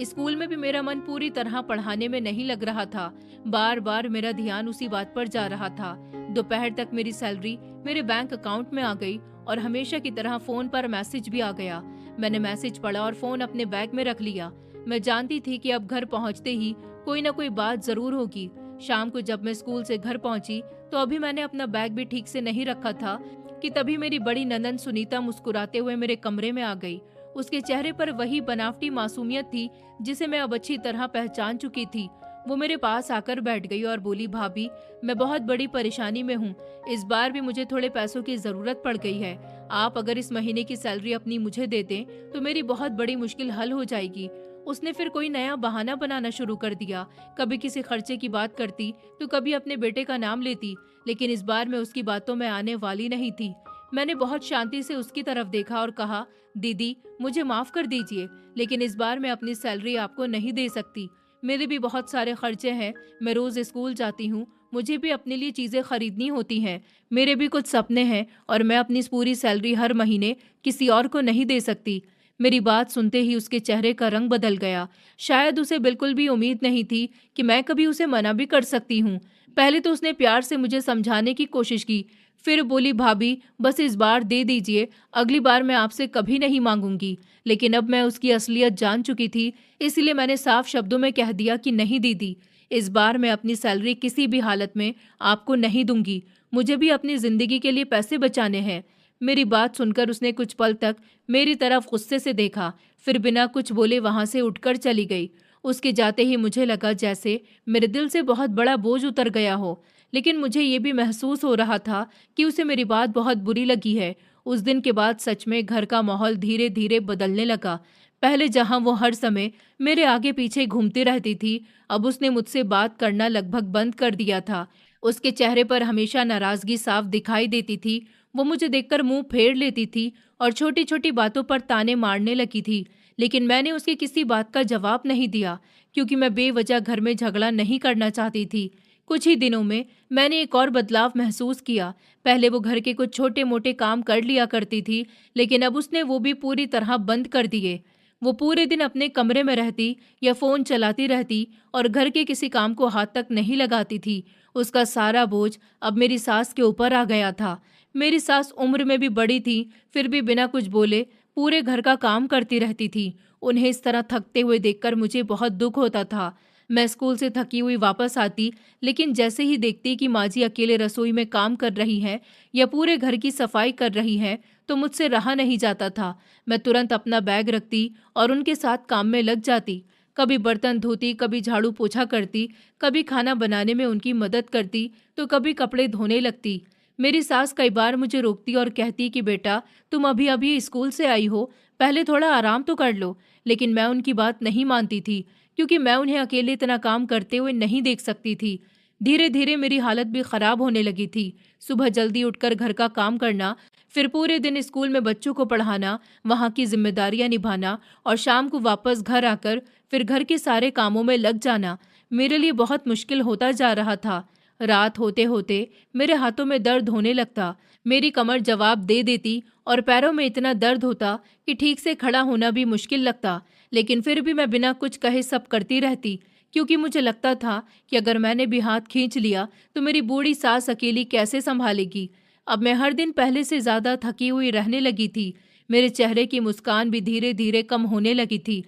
स्कूल में भी मेरा मन पूरी तरह पढ़ाने में नहीं लग रहा था। बार बार मेरा ध्यान उसी बात पर जा रहा था। दोपहर तक मेरी सैलरी मेरे बैंक अकाउंट में आ गई और हमेशा की तरह फोन पर मैसेज भी आ गया। मैंने मैसेज पढ़ा और फोन अपने बैग में रख लिया। मैं जानती थी कि अब घर पहुंचते ही कोई न कोई बात जरूर होगी। शाम को जब मैं स्कूल से घर पहुंची तो अभी मैंने अपना बैग भी ठीक से नहीं रखा था कि तभी मेरी बड़ी ननद सुनीता मुस्कुराते हुए मेरे कमरे में आ गई। उसके चेहरे पर वही बनावटी मासूमियत थी जिसे मैं अब अच्छी तरह पहचान चुकी थी। वो मेरे पास आकर बैठ गई और बोली, भाभी, मैं बहुत बड़ी परेशानी में हूँ। इस बार भी मुझे थोड़े पैसों की जरूरत पड़ गई है। आप अगर इस महीने की सैलरी अपनी मुझे दे दें तो मेरी बहुत बड़ी मुश्किल हल हो जाएगी। उसने फिर कोई नया बहाना बनाना शुरू कर दिया। कभी किसी खर्चे की बात करती तो कभी अपने बेटे का नाम लेती, लेकिन इस बार मैं उसकी बातों में आने वाली नहीं थी। मैंने बहुत शांति से उसकी तरफ देखा और कहा, दीदी, मुझे माफ कर दीजिए, लेकिन इस बार मैं अपनी सैलरी आपको नहीं दे सकती। मेरे भी बहुत सारे खर्चे हैं। मैं रोज स्कूल जाती हूँ, मुझे भी अपने लिए चीजें खरीदनी होती हैं। मेरे भी कुछ सपने हैं और मैं अपनी पूरी सैलरी हर महीने किसी और को नहीं दे सकती। मेरी बात सुनते ही उसके चेहरे का रंग बदल गया। शायद उसे बिल्कुल भी उम्मीद नहीं थी कि मैं कभी उसे मना भी कर सकती हूँ। पहले तो उसने प्यार से मुझे समझाने की कोशिश की, फिर बोली, भाभी, बस इस बार दे दीजिए, अगली बार मैं आपसे कभी नहीं मांगूंगी। लेकिन अब मैं उसकी असलियत जान चुकी थी, इसलिए मैंने साफ शब्दों में कह दिया कि नहीं दीदी, इस बार मैं अपनी सैलरी किसी भी हालत में आपको नहीं दूंगी। मुझे भी अपनी जिंदगी के लिए पैसे बचाने हैं। मेरी बात सुनकर उसने कुछ पल तक मेरी तरफ गुस्से से देखा, फिर बिना कुछ बोले वहां से उठकर चली गई। उसके जाते ही मुझे लगा जैसे मेरे दिल से बहुत बड़ा बोझ उतर गया हो, लेकिन मुझे ये भी महसूस हो रहा था कि उसे मेरी बात बहुत बुरी लगी है। उस दिन के बाद सच में घर का माहौल धीरे धीरे बदलने लगा। पहले जहां वो हर समय मेरे आगे पीछे घूमती रहती थी, अब उसने मुझसे बात करना लगभग बंद कर दिया था। उसके चेहरे पर हमेशा नाराजगी साफ दिखाई देती थी। वो मुझे देखकर मुंह फेर लेती थी और छोटी छोटी बातों पर ताने मारने लगी थी, लेकिन मैंने उसकी किसी बात का जवाब नहीं दिया, क्योंकि मैं बेवजह घर में झगड़ा नहीं करना चाहती थी। कुछ ही दिनों में मैंने एक और बदलाव महसूस किया। पहले वो घर के कुछ छोटे मोटे काम कर लिया करती थी, लेकिन अब उसने वो भी पूरी तरह बंद कर दिए। वो पूरे दिन अपने कमरे में रहती या फोन चलाती रहती और घर के किसी काम को हाथ तक नहीं लगाती थी। उसका सारा बोझ अब मेरी सास के ऊपर आ गया था। मेरी सास उम्र में भी बड़ी थी, फिर भी बिना कुछ बोले पूरे घर का काम करती रहती थी। उन्हें इस तरह थकते हुए देखकर मुझे बहुत दुख होता था। मैं स्कूल से थकी हुई वापस आती, लेकिन जैसे ही देखती कि माँ जी अकेले रसोई में काम कर रही हैं या पूरे घर की सफाई कर रही हैं, तो मुझसे रहा नहीं जाता था। मैं तुरंत अपना बैग रखती और उनके साथ काम में लग जाती। कभी बर्तन धोती, कभी झाड़ू पोछा करती, कभी खाना बनाने में उनकी मदद करती, तो कभी कपड़े धोने लगती। मेरी सास कई बार मुझे रोकती और कहती कि बेटा, तुम अभी अभी स्कूल से आई हो, पहले थोड़ा आराम तो कर लो। लेकिन मैं उनकी बात नहीं मानती थी, क्योंकि मैं उन्हें अकेले इतना काम करते हुए नहीं देख सकती थी। धीरे धीरे मेरी हालत भी खराब होने लगी थी। सुबह जल्दी उठकर घर का काम करना, फिर पूरे दिन स्कूल में बच्चों को पढ़ाना, वहाँ की जिम्मेदारियां निभाना और शाम को वापस घर आकर फिर घर के सारे कामों में लग जाना मेरे लिए बहुत मुश्किल होता जा रहा था। रात होते होते मेरे हाथों में दर्द होने लगता, मेरी कमर जवाब दे देती और पैरों में इतना दर्द होता कि ठीक से खड़ा होना भी मुश्किल लगता। लेकिन फिर भी मैं बिना कुछ कहे सब करती रहती, क्योंकि मुझे लगता था कि अगर मैंने भी हाथ खींच लिया तो मेरी बूढ़ी सास अकेली कैसे संभालेगी। अब मैं हर दिन पहले से ज्यादा थकी हुई रहने लगी थी। मेरे चेहरे की मुस्कान भी धीरे धीरे कम होने लगी थी।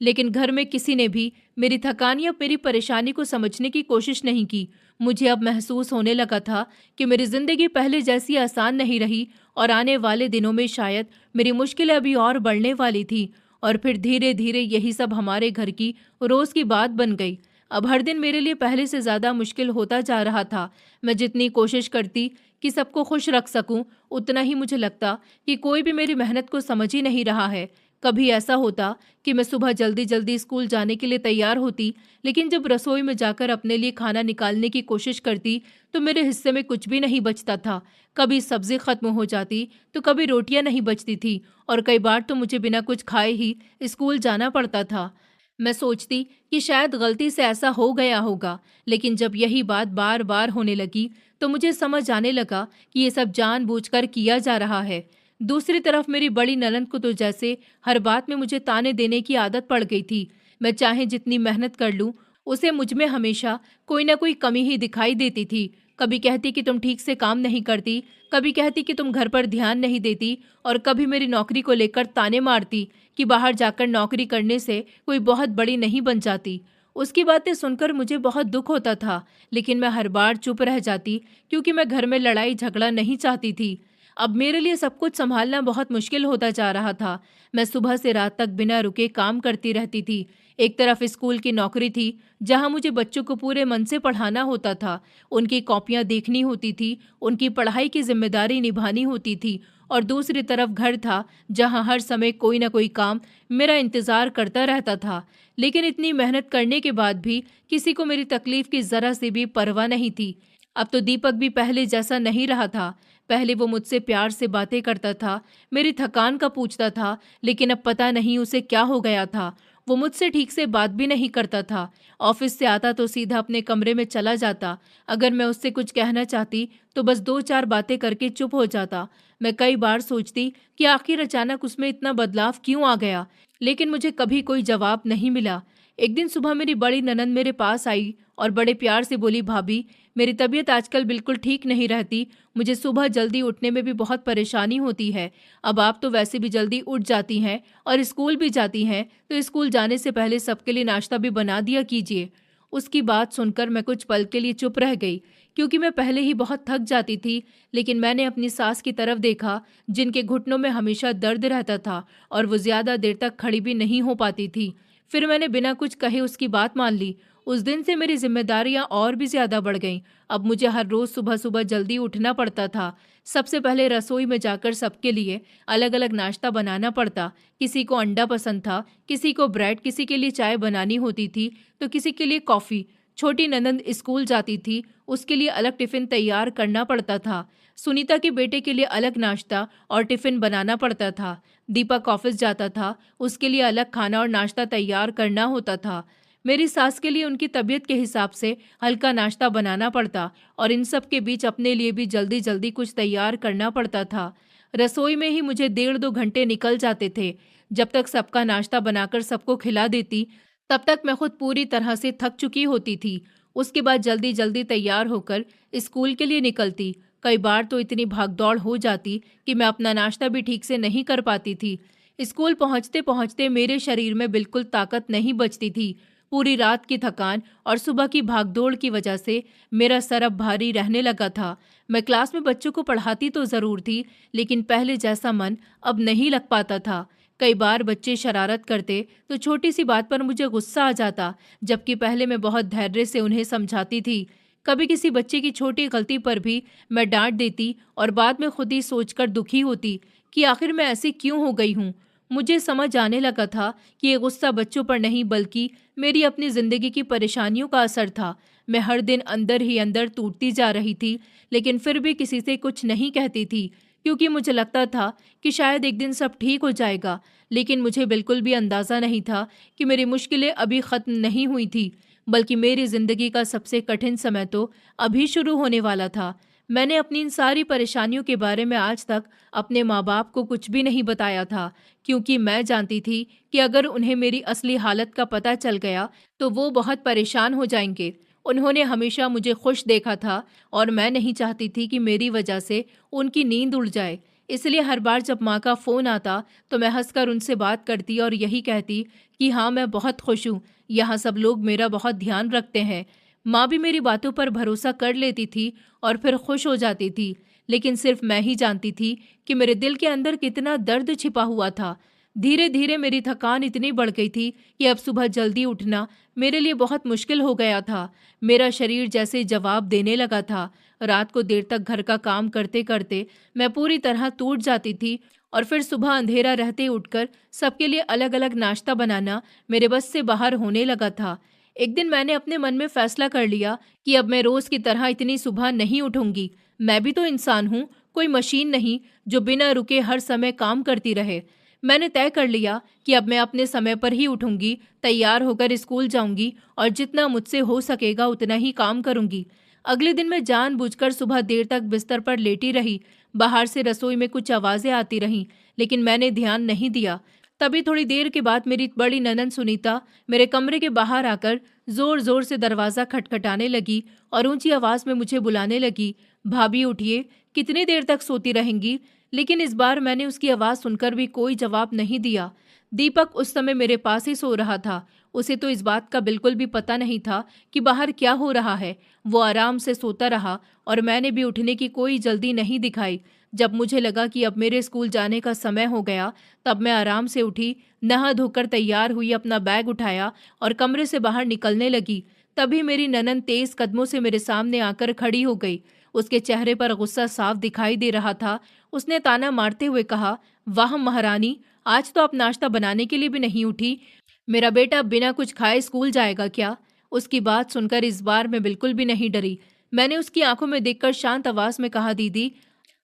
लेकिन घर में किसी ने भी मेरी थकान या मेरी परेशानी को समझने की कोशिश नहीं की। मुझे अब महसूस होने लगा था कि मेरी जिंदगी पहले जैसी आसान नहीं रही और आने वाले दिनों में शायद मेरी मुश्किलें अभी और बढ़ने वाली थी। और फिर धीरे धीरे यही सब हमारे घर की रोज की बात बन गई। अब हर दिन मेरे लिए पहले से ज्यादा मुश्किल होता जा रहा था। मैं जितनी कोशिश करती कि सबको खुश रख सकूं, उतना ही मुझे लगता कि कोई भी मेरी मेहनत को समझ ही नहीं रहा है। कभी ऐसा होता कि मैं सुबह जल्दी जल्दी स्कूल जाने के लिए तैयार होती, लेकिन जब रसोई में जाकर अपने लिए खाना निकालने की कोशिश करती तो मेरे हिस्से में कुछ भी नहीं बचता था। कभी सब्जी खत्म हो जाती तो कभी रोटियां नहीं बचती थी, और कई बार तो मुझे बिना कुछ खाए ही स्कूल जाना पड़ता था। मैं सोचती कि शायद गलती से ऐसा हो गया होगा, लेकिन जब यही बात बार बार होने लगी तो मुझे समझ आने लगा कि ये सब जानबूझकर किया जा रहा है। दूसरी तरफ मेरी बड़ी ननद को तो जैसे हर बात में मुझे ताने देने की आदत पड़ गई थी। मैं चाहे जितनी मेहनत कर लूं, उसे मुझ में हमेशा कोई ना कोई कमी ही दिखाई देती थी। कभी कहती कि तुम ठीक से काम नहीं करती, कभी कहती कि तुम घर पर ध्यान नहीं देती, और कभी मेरी नौकरी को लेकर ताने मारती कि बाहर जाकर नौकरी करने से कोई बहुत बड़ी नहीं बन जाती। उसकी बातें सुनकर मुझे बहुत दुख होता था, लेकिन मैं हर बार चुप रह जाती, क्योंकि मैं घर में लड़ाई झगड़ा नहीं चाहती थी। अब मेरे लिए सब कुछ संभालना बहुत मुश्किल होता जा रहा था। मैं सुबह से रात तक बिना रुके काम करती रहती थी। एक तरफ स्कूल की नौकरी थी, जहां मुझे बच्चों को पूरे मन से पढ़ाना होता था, उनकी कॉपियां देखनी होती थी, उनकी पढ़ाई की जिम्मेदारी निभानी होती थी, और दूसरी तरफ घर था, जहां हर समय कोई ना कोई काम मेरा इंतजार करता रहता था। लेकिन इतनी मेहनत करने के बाद भी किसी को मेरी तकलीफ की जरा सी भी परवाह नहीं थी। अब तो दीपक भी पहले जैसा नहीं रहा था। पहले वो मुझसे प्यार से बातें करता था, मेरी थकान का पूछता था, लेकिन अब पता नहीं उसे क्या हो गया था। वो मुझसे ठीक से बात भी नहीं करता था। ऑफिस से आता तो सीधा अपने कमरे में चला जाता। अगर मैं उससे कुछ कहना चाहती तो बस दो चार बातें करके चुप हो जाता। मैं कई बार सोचती कि आखिर अचानक उसमें इतना बदलाव क्यों आ गया, लेकिन मुझे कभी कोई जवाब नहीं मिला। एक दिन सुबह मेरी बड़ी ननद मेरे पास आई और बड़े प्यार से बोली, भाभी, मेरी तबीयत आजकल बिल्कुल ठीक नहीं रहती। मुझे सुबह जल्दी उठने में भी बहुत परेशानी होती है। अब आप तो वैसे भी जल्दी उठ जाती हैं और स्कूल भी जाती हैं, तो स्कूल जाने से पहले सबके लिए नाश्ता भी बना दिया कीजिए। उसकी बात सुनकर मैं कुछ पल के लिए चुप रह गई, क्योंकि मैं पहले ही बहुत थक जाती थी। लेकिन मैंने अपनी सास की तरफ देखा, जिनके घुटनों में हमेशा दर्द रहता था और वो ज्यादा देर तक खड़ी भी नहीं हो पाती थी। फिर मैंने बिना कुछ कहे उसकी बात मान ली। उस दिन से मेरी जिम्मेदारियां और भी ज्यादा बढ़ गईं। अब मुझे हर रोज सुबह सुबह जल्दी उठना पड़ता था। सबसे पहले रसोई में जाकर सबके लिए अलग अलग नाश्ता बनाना पड़ता। किसी को अंडा पसंद था, किसी को ब्रेड, किसी के लिए चाय बनानी होती थी, तो किसी के लिए कॉफी। छोटी ननद स्कूल जाती थी, उसके लिए अलग टिफिन तैयार करना पड़ता था। सुनीता के बेटे के लिए अलग नाश्ता और टिफिन बनाना पड़ता था। दीपक ऑफिस जाता था, उसके लिए अलग खाना और नाश्ता तैयार करना होता था। मेरी सास के लिए उनकी तबीयत के हिसाब से हल्का नाश्ता बनाना पड़ता, और इन सब के बीच अपने लिए भी जल्दी जल्दी कुछ तैयार करना पड़ता था। रसोई में ही मुझे 1.5-2 घंटे निकल जाते थे। जब तक सबका नाश्ता बनाकर सबको खिला देती, तब तक मैं खुद पूरी तरह से थक चुकी होती थी। उसके बाद जल्दी जल्दी तैयार होकर स्कूल के लिए निकलती। कई बार तो इतनी भागदौड़ हो जाती कि मैं अपना नाश्ता भी ठीक से नहीं कर पाती थी। स्कूल पहुंचते पहुंचते मेरे शरीर में बिल्कुल ताकत नहीं बचती थी। पूरी रात की थकान और सुबह की भागदौड़ की वजह से मेरा सर अब भारी रहने लगा था। मैं क्लास में बच्चों को पढ़ाती तो जरूर थी, लेकिन पहले जैसा मन अब नहीं लग पाता था। कई बार बच्चे शरारत करते तो छोटी सी बात पर मुझे गुस्सा आ जाता, जबकि पहले मैं बहुत धैर्य से उन्हें समझाती थी। कभी किसी बच्चे की छोटी गलती पर भी मैं डांट देती और बाद में खुद ही सोचकर दुखी होती कि आखिर मैं ऐसी क्यों हो गई हूँ। मुझे समझ आने लगा था कि ये गुस्सा बच्चों पर नहीं, बल्कि मेरी अपनी जिंदगी की परेशानियों का असर था। मैं हर दिन अंदर ही अंदर टूटती जा रही थी, लेकिन फिर भी किसी से कुछ नहीं कहती थी, क्योंकि मुझे लगता था कि शायद एक दिन सब ठीक हो जाएगा। लेकिन मुझे बिल्कुल भी अंदाजा नहीं था कि मेरी मुश्किलें अभी खत्म नहीं हुई थी। बल्कि मेरी जिंदगी का सबसे कठिन समय तो अभी शुरू होने वाला था। मैंने अपनी इन सारी परेशानियों के बारे में आज तक अपने माँ बाप को कुछ भी नहीं बताया था, क्योंकि मैं जानती थी कि अगर उन्हें मेरी असली हालत का पता चल गया तो वो बहुत परेशान हो जाएंगे। उन्होंने हमेशा मुझे खुश देखा था और मैं नहीं चाहती थी कि मेरी वजह से उनकी नींद उड़ जाए। इसलिए हर बार जब माँ का फ़ोन आता तो मैं हंसकर उनसे बात करती और यही कहती कि हाँ, मैं बहुत खुश हूँ, यहाँ सब लोग मेरा बहुत ध्यान रखते हैं। माँ भी मेरी बातों पर भरोसा कर लेती थी और फिर खुश हो जाती थी। लेकिन सिर्फ मैं ही जानती थी कि मेरे दिल के अंदर कितना दर्द छिपा हुआ था। धीरे धीरे मेरी थकान इतनी बढ़ गई थी कि अब सुबह जल्दी उठना मेरे लिए बहुत मुश्किल हो गया था। मेरा शरीर जैसे जवाब देने लगा था। रात को देर तक घर का काम करते करते मैं पूरी तरह टूट जाती थी और फिर सुबह अंधेरा रहते उठकर सबके लिए अलग अलग नाश्ता बनाना मेरे बस से बाहर होने लगा था। एक दिन मैंने अपने मन में फैसला कर लिया कि अब मैं रोज की तरह इतनी सुबह नहीं उठूंगी। मैं भी तो इंसान हूँ, कोई मशीन नहीं जो बिना रुके हर समय काम करती रहे। मैंने तय कर लिया कि अब मैं अपने समय पर ही उठूंगी, तैयार होकर स्कूल जाऊंगी और जितना मुझसे हो सकेगा उतना ही काम करूंगी। अगले दिन मैं जानबूझकर सुबह देर तक बिस्तर पर लेटी रही। बाहर से रसोई में कुछ आवाजें आती रहीं, लेकिन मैंने ध्यान नहीं दिया। तभी थोड़ी देर के बाद मेरी बड़ी ननंद सुनीता मेरे कमरे के बाहर आकर जोर जोर से दरवाजा खटखटाने लगी और ऊंची आवाज में मुझे बुलाने लगी, भाभी उठिए, कितनी देर तक सोती रहेंगी। लेकिन इस बार मैंने उसकी आवाज सुनकर भी कोई जवाब नहीं दिया। दीपक उस समय मेरे पास ही सो रहा था। उसे तो इस बात का बिल्कुल भी पता नहीं था कि बाहर क्या हो रहा है। वो आराम से सोता रहा और मैंने भी उठने की कोई जल्दी नहीं दिखाई। जब मुझे लगा कि अब मेरे स्कूल जाने का समय हो गया, तब मैं आराम से उठी, नहा धोकर तैयार हुई, अपना बैग उठाया और कमरे से बाहर निकलने लगी। तभी मेरी ननंद तेज कदमों से मेरे सामने आकर खड़ी हो गई। उसके चेहरे पर गुस्सा साफ दिखाई दे रहा था। उसने ताना मारते हुए कहा, वाह महारानी, आज तो आप नाश्ता बनाने के लिए भी नहीं उठी। मेरा बेटा बिना कुछ खाए स्कूल जाएगा क्या? उसकी बात सुनकर इस बार मैं बिल्कुल भी नहीं डरी। मैंने उसकी आंखों में देखकर शांत आवाज में कहा, दीदी,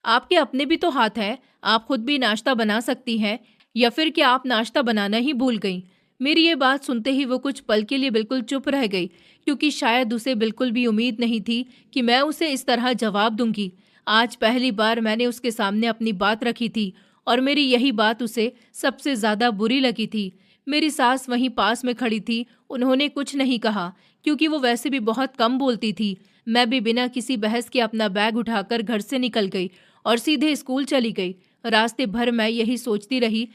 आपके अपने भी तो हाथ हैं, आप खुद भी नाश्ता बना सकती हैं, या फिर क्या आप नाश्ता बनाना ही भूल गईं? मेरी ये बात सुनते ही वो कुछ पल के लिए बिल्कुल चुप रह गई, क्योंकि शायद उसे बिल्कुल भी उम्मीद नहीं थी कि मैं उसे इस तरह जवाब दूंगी। आज पहली बार मैंने उसके सामने अपनी बात रखी थी और मेरी यही बात उसे सबसे ज्यादा बुरी लगी थी। मेरी सास वहीं पास में खड़ी थी। उन्होंने कुछ नहीं कहा, क्योंकि वो वैसे भी बहुत कम बोलती थी। मैं भी बिना किसी बहस के अपना बैग उठाकर घर से निकल गई और सीधे स्कूल चली गई। रास्ते भर मैं यही सोचती रही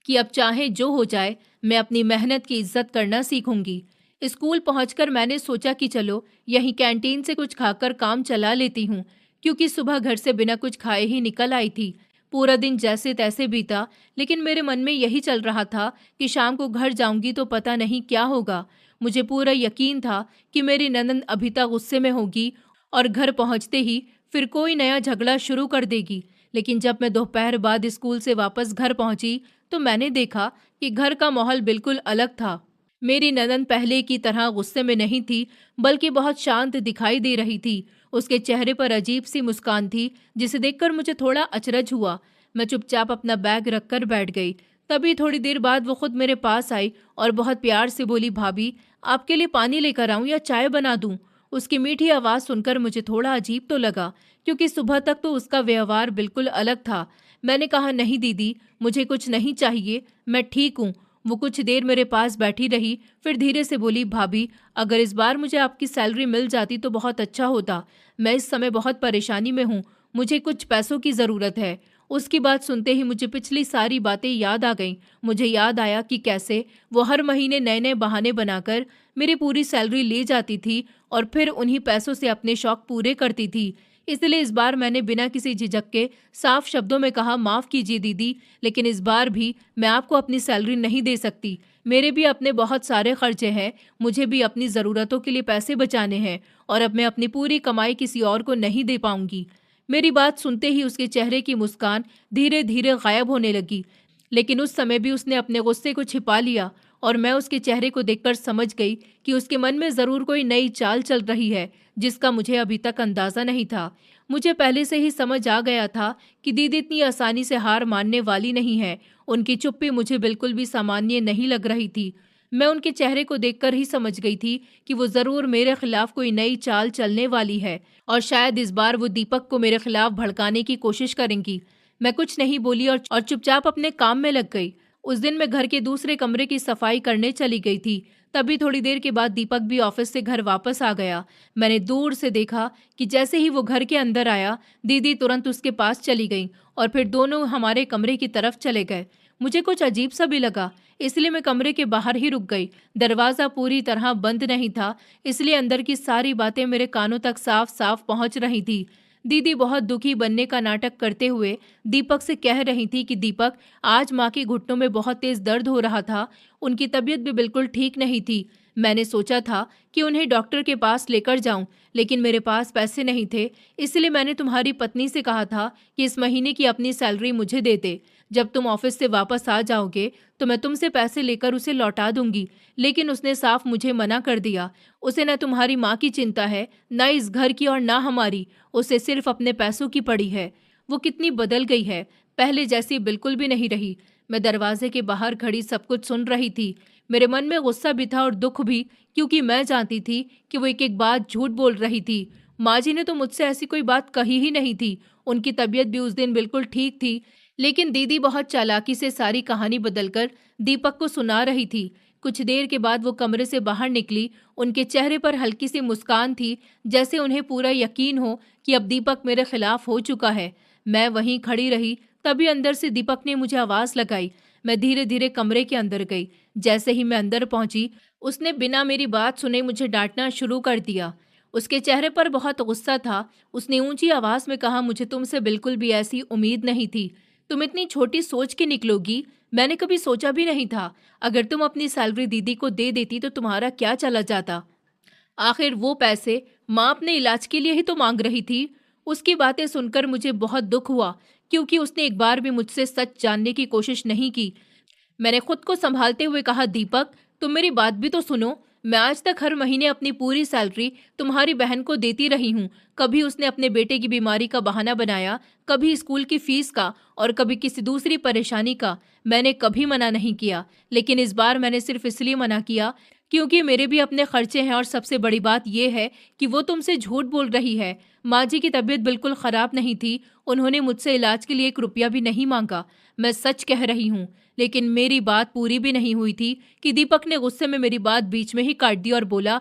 कि अब चाहे जो हो जाए, मैं अपनी मेहनत की इज्जत करना सीखूंगी। स्कूल पहुंचकर मैंने सोचा कि चलो यहीं कैंटीन से कुछ खाकर काम चला लेती हूँ, क्योंकि सुबह घर से बिना कुछ खाए ही निकल आई थी। पूरा दिन जैसे तैसे बीता, लेकिन मेरे मन में यही चल रहा था कि शाम को घर जाऊंगी तो पता नहीं क्या होगा। मुझे पूरा यकीन था कि मेरी ननंद अभी तक गुस्से में होगी और घर पहुंचते ही फिर कोई नया झगड़ा शुरू कर देगी। लेकिन जब मैं दोपहर बाद स्कूल से वापस घर पहुंची तो मैंने देखा कि घर का माहौल बिल्कुल अलग था। मेरी ननंद पहले की तरह गुस्से में नहीं थी, बल्कि बहुत शांत दिखाई दे रही थी। उसके चेहरे पर अजीब सी मुस्कान थी, जिसे देखकर मुझे थोड़ा अचरज हुआ। मैं चुपचाप अपना बैग रखकर बैठ गई। तभी थोड़ी देर बाद वो खुद मेरे पास आई और बहुत प्यार से बोली, भाभी, आपके लिए पानी लेकर आऊं या चाय बना दूं? उसकी मीठी आवाज सुनकर मुझे थोड़ा अजीब तो लगा, क्योंकि सुबह तक तो उसका व्यवहार बिल्कुल अलग था। मैंने कहा, नहीं दीदी, मुझे कुछ नहीं चाहिए, मैं ठीक हूँ। वो कुछ देर मेरे पास बैठी रही, फिर धीरे से बोली, भाभी, अगर इस बार मुझे आपकी सैलरी मिल जाती तो बहुत अच्छा होता। मैं इस समय बहुत परेशानी में हूँ, मुझे कुछ पैसों की ज़रूरत है। उसकी बात सुनते ही मुझे पिछली सारी बातें याद आ गईं। मुझे याद आया कि कैसे वो हर महीने नए नए बहाने बनाकर मेरी पूरी सैलरी ले जाती थी और फिर उन्हीं पैसों से अपने शौक पूरे करती थी। इसलिए इस बार मैंने बिना किसी झिझक के साफ शब्दों में कहा, माफ़ कीजिए दीदी, लेकिन इस बार भी मैं आपको अपनी सैलरी नहीं दे सकती। मेरे भी अपने बहुत सारे खर्चे हैं, मुझे भी अपनी ज़रूरतों के लिए पैसे बचाने हैं और अब मैं अपनी पूरी कमाई किसी और को नहीं दे पाऊंगी। मेरी बात सुनते ही उसके चेहरे की मुस्कान धीरे धीरे गायब होने लगी, लेकिन उस समय भी उसने अपने गुस्से को छिपा लिया और मैं उसके चेहरे को देखकर समझ गई कि उसके मन में ज़रूर कोई नई चाल चल रही है, जिसका मुझे अभी तक अंदाज़ा नहीं था। मुझे पहले से ही समझ आ गया था कि दीदी इतनी आसानी से हार मानने वाली नहीं है। उनकी चुप्पी मुझे बिल्कुल भी सामान्य नहीं लग रही थी। मैं उनके चेहरे को देखकर ही समझ गई थी कि वो जरूर मेरे खिलाफ कोई नई चाल चलने वाली है और शायद इस बार वो दीपक को मेरे खिलाफ भड़काने की कोशिश करेंगी। मैं कुछ नहीं बोली और चुपचाप अपने काम में लग गई। उस दिन मैं घर के दूसरे कमरे की सफाई करने चली गई थी। तभी थोड़ी देर के बाद दीपक भी ऑफिस से घर वापस आ गया। मैंने दूर से देखा कि जैसे ही वो घर के अंदर आया, दीदी तुरंत उसके पास चली गई और फिर दोनों हमारे कमरे की तरफ चले गए। मुझे कुछ अजीब सा भी लगा, इसलिए मैं कमरे के बाहर ही रुक गई। दरवाजा पूरी तरह बंद नहीं था, इसलिए अंदर की सारी बातें मेरे कानों तक साफ साफ पहुंच रही थी। दीदी बहुत दुखी बनने का नाटक करते हुए दीपक से कह रही थी कि दीपक, आज माँ के घुटनों में बहुत तेज दर्द हो रहा था, उनकी तबीयत भी बिल्कुल ठीक नहीं थी। मैंने सोचा था कि उन्हें डॉक्टर के पास लेकर जाऊं, लेकिन मेरे पास पैसे नहीं थे, इसलिए मैंने तुम्हारी पत्नी से कहा था कि इस महीने की अपनी सैलरी मुझे दे दे। जब तुम ऑफिस से वापस आ जाओगे तो मैं तुमसे पैसे लेकर उसे लौटा दूंगी, लेकिन उसने साफ मुझे मना कर दिया। उसे न तुम्हारी माँ की चिंता है, न इस घर की और न हमारी। उसे सिर्फ अपने पैसों की पड़ी है। वो कितनी बदल गई है, पहले जैसी बिल्कुल भी नहीं रही। मैं दरवाजे के बाहर खड़ी सब कुछ सुन रही थी। मेरे मन में गुस्सा भी था और दुख भी, क्योंकि मैं जानती थी कि वो एक एक बात झूठ बोल रही थी। माँ जी ने तो मुझसे ऐसी कोई बात कही ही नहीं थी। उनकी तबीयत भी उस दिन बिल्कुल ठीक थी, लेकिन दीदी बहुत चालाकी से सारी कहानी बदलकर दीपक को सुना रही थी। कुछ देर के बाद वो कमरे से बाहर निकली। उनके चेहरे पर हल्की सी मुस्कान थी, जैसे उन्हें पूरा यकीन हो कि अब दीपक मेरे खिलाफ हो चुका है। मैं वहीं खड़ी रही। तभी अंदर से दीपक ने मुझे आवाज लगाई। मैं धीरे धीरे कमरे के अंदर गई। जैसे ही मैं अंदर पहुंची, उसने बिना मेरी बात सुने मुझे डांटना शुरू कर दिया। उसके चेहरे पर बहुत गुस्सा था। उसने ऊंची आवाज में कहा, मुझे तुमसे बिल्कुल भी ऐसी उम्मीद नहीं थी। तुम इतनी छोटी सोच के निकलोगी, मैंने कभी सोचा भी नहीं था। अगर तुम अपनी सैलरी दीदी को दे देती तो तुम्हारा क्या चला जाता? आखिर वो पैसे माँ अपने इलाज के लिए ही तो मांग रही थी। उसकी बातें सुनकर मुझे बहुत दुख हुआ, क्योंकि उसने एक बार भी मुझसे सच जानने की कोशिश नहीं की। मैंने खुद को संभालते हुए कहा, दीपक, तुम मेरी बात भी तो सुनो। मैं आज तक हर महीने अपनी पूरी सैलरी तुम्हारी बहन को देती रही हूँ। कभी उसने अपने बेटे की बीमारी का बहाना बनाया, कभी स्कूल की फीस का और कभी किसी दूसरी परेशानी का। मैंने कभी मना नहीं किया, लेकिन इस बार मैंने सिर्फ इसलिए मना किया क्योंकि मेरे भी अपने खर्चे हैं और सबसे बड़ी बात यह है कि वो तुमसे झूठ बोल रही है। माँ जी की तबीयत बिल्कुल खराब नहीं थी, उन्होंने मुझसे इलाज के लिए 1 रुपया भी नहीं मांगा। मैं सच कह रही हूँ। लेकिन मेरी बात पूरी भी नहीं हुई थी कि दीपक ने गुस्से में मेरी बात बीच में ही काट दी और बोला,